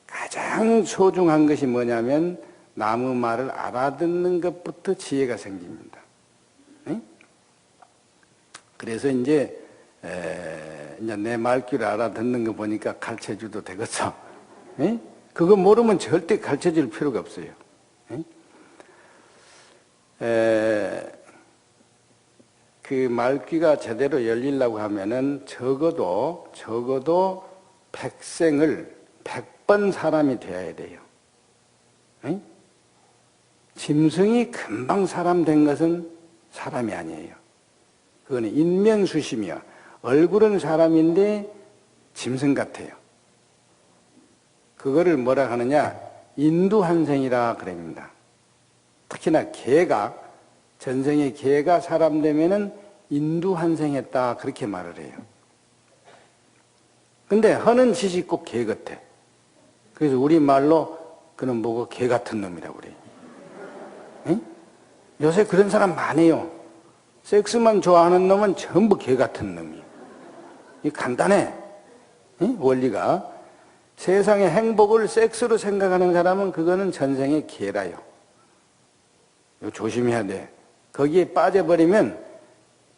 가장 소중한 것이 뭐냐면, 남의 말을 알아듣는 것부터 지혜가 생깁니다. 응? 그래서 이제 내 말귀를 알아듣는 거 보니까 가르쳐줘도 되겠어. 에? 그거 모르면 절대 가르쳐줄 필요가 없어요. 그 말귀가 제대로 열리려고 하면은 적어도 100생을 100번 사람이 되어야 돼요. 에? 짐승이 금방 사람 된 것은 사람이 아니에요. 그거는 인면수심이야. 얼굴은 사람인데 짐승 같아요. 그거를 뭐라 하느냐? 인두한생이라 그럽니다. 특히나 개가, 전생의 개가 사람 되면은 인두한생했다 그렇게 말을 해요. 근데 하는 짓이 꼭 개 같아. 그래서 우리말로 그는 뭐고 개 같은 놈이라고 그래요. 응? 요새 그런 사람 많아요. 섹스만 좋아하는 놈은 전부 개 같은 놈이에요. 이 간단해. 응? 원리가. 세상의 행복을 섹스로 생각하는 사람은 그거는 전생의 개라요. 이거 조심해야 돼. 거기에 빠져버리면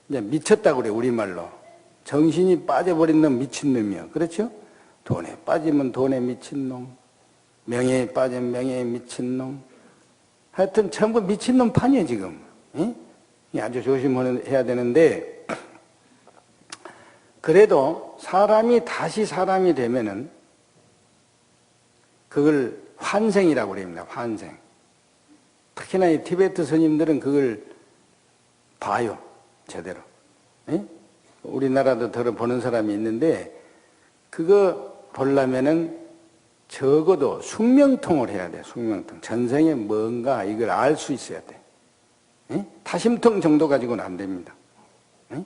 이제 미쳤다고 그래, 우리말로. 정신이 빠져버린 놈 미친놈이요. 그렇죠? 돈에 빠지면 돈에 미친놈, 명예에 빠지면 명예에 미친놈. 하여튼 전부 미친놈 판이에요, 지금. 응? 아주 조심해야 되는데, 그래도 사람이 다시 사람이 되면은 그걸 환생이라고 그럽니다. 환생. 특히나 이 티베트 스님들은 그걸 봐요. 제대로. 예? 우리나라도 들어보는 사람이 있는데 그거 보려면은 적어도 숙명통을 해야 돼. 숙명통. 전생에 뭔가 이걸 알 수 있어야 돼. 예? 타심통 정도 가지고는 안 됩니다. 예?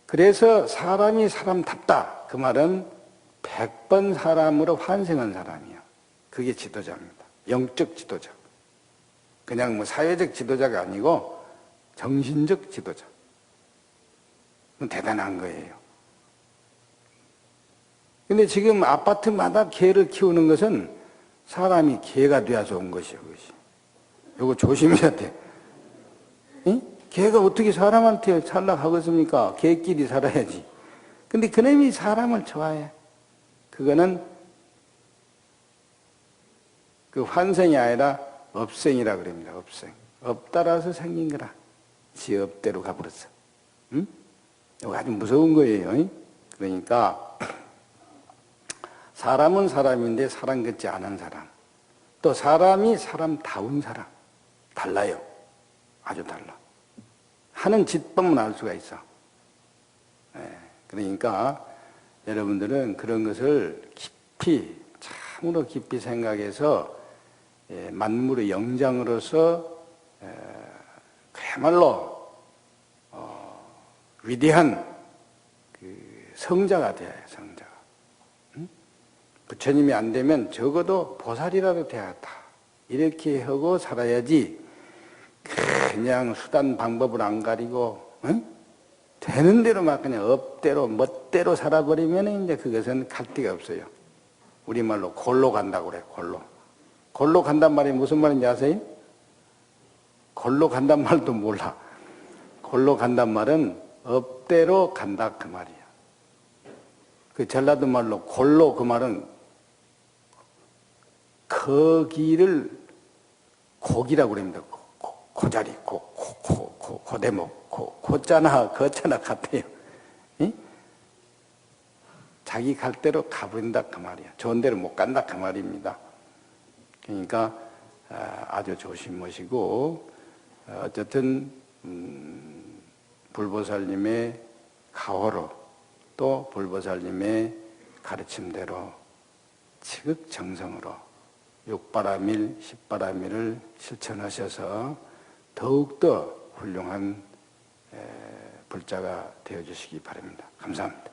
그래서 사람이 사람답다. 그 말은 100번 사람으로 환생한 사람이야. 그게 지도자입니다. 영적 지도자. 그냥 뭐 사회적 지도자가 아니고 정신적 지도자. 대단한 거예요. 근데 지금 아파트마다 개를 키우는 것은 사람이 개가 되어서 온 것이요, 그것이. 이거 조심해야 돼. 응? 개가 어떻게 사람한테 살락하겠습니까? 개끼리 살아야지. 근데 그놈이 사람을 좋아해. 그거는 그 환생이 아니라 업생이라 그럽니다. 업생. 업따라서 생긴 거라. 지 업대로 가버렸어. 응? 이거 아주 무서운 거예요. 그러니까 사람은 사람인데 사람 같지 않은 사람. 또 사람이 사람다운 사람. 달라요. 아주 달라. 하는 짓 보면 알 수가 있어. 그러니까 여러분들은 그런 것을 깊이, 참으로 깊이 생각해서 만물의 영장으로서 그야말로 위대한 그 성자가 돼야 해요. 성자가. 응? 부처님이 안 되면 적어도 보살이라도 돼야겠다. 이렇게 하고 살아야지 그냥 수단 방법을 안 가리고 응? 되는 대로 막 그냥 업대로 멋대로 살아버리면 이제 그것은 갈 데가 없어요. 우리말로 골로 간다고 그래. 골로. 골로 간단 말이 무슨 말인지 아세요? 골로 간단 말도 몰라. 골로 간단 말은 업대로 간다 그 말이야. 그 전라도 말로 골로 그 말은 거기를 고기라고 그럽니다. 고자리, 고대목, 고자나 거자나 같아요. 응? 자기 갈 대로 가버린다 그 말이야. 좋은 데로 못 간다 그 말입니다. 그러니까 아주 조심하시고 어쨌든 불보살님의 가호로 또 불보살님의 가르침대로 지극정성으로 육바라밀, 십바라밀을 실천하셔서 더욱더 훌륭한 불자가 되어주시기 바랍니다. 감사합니다.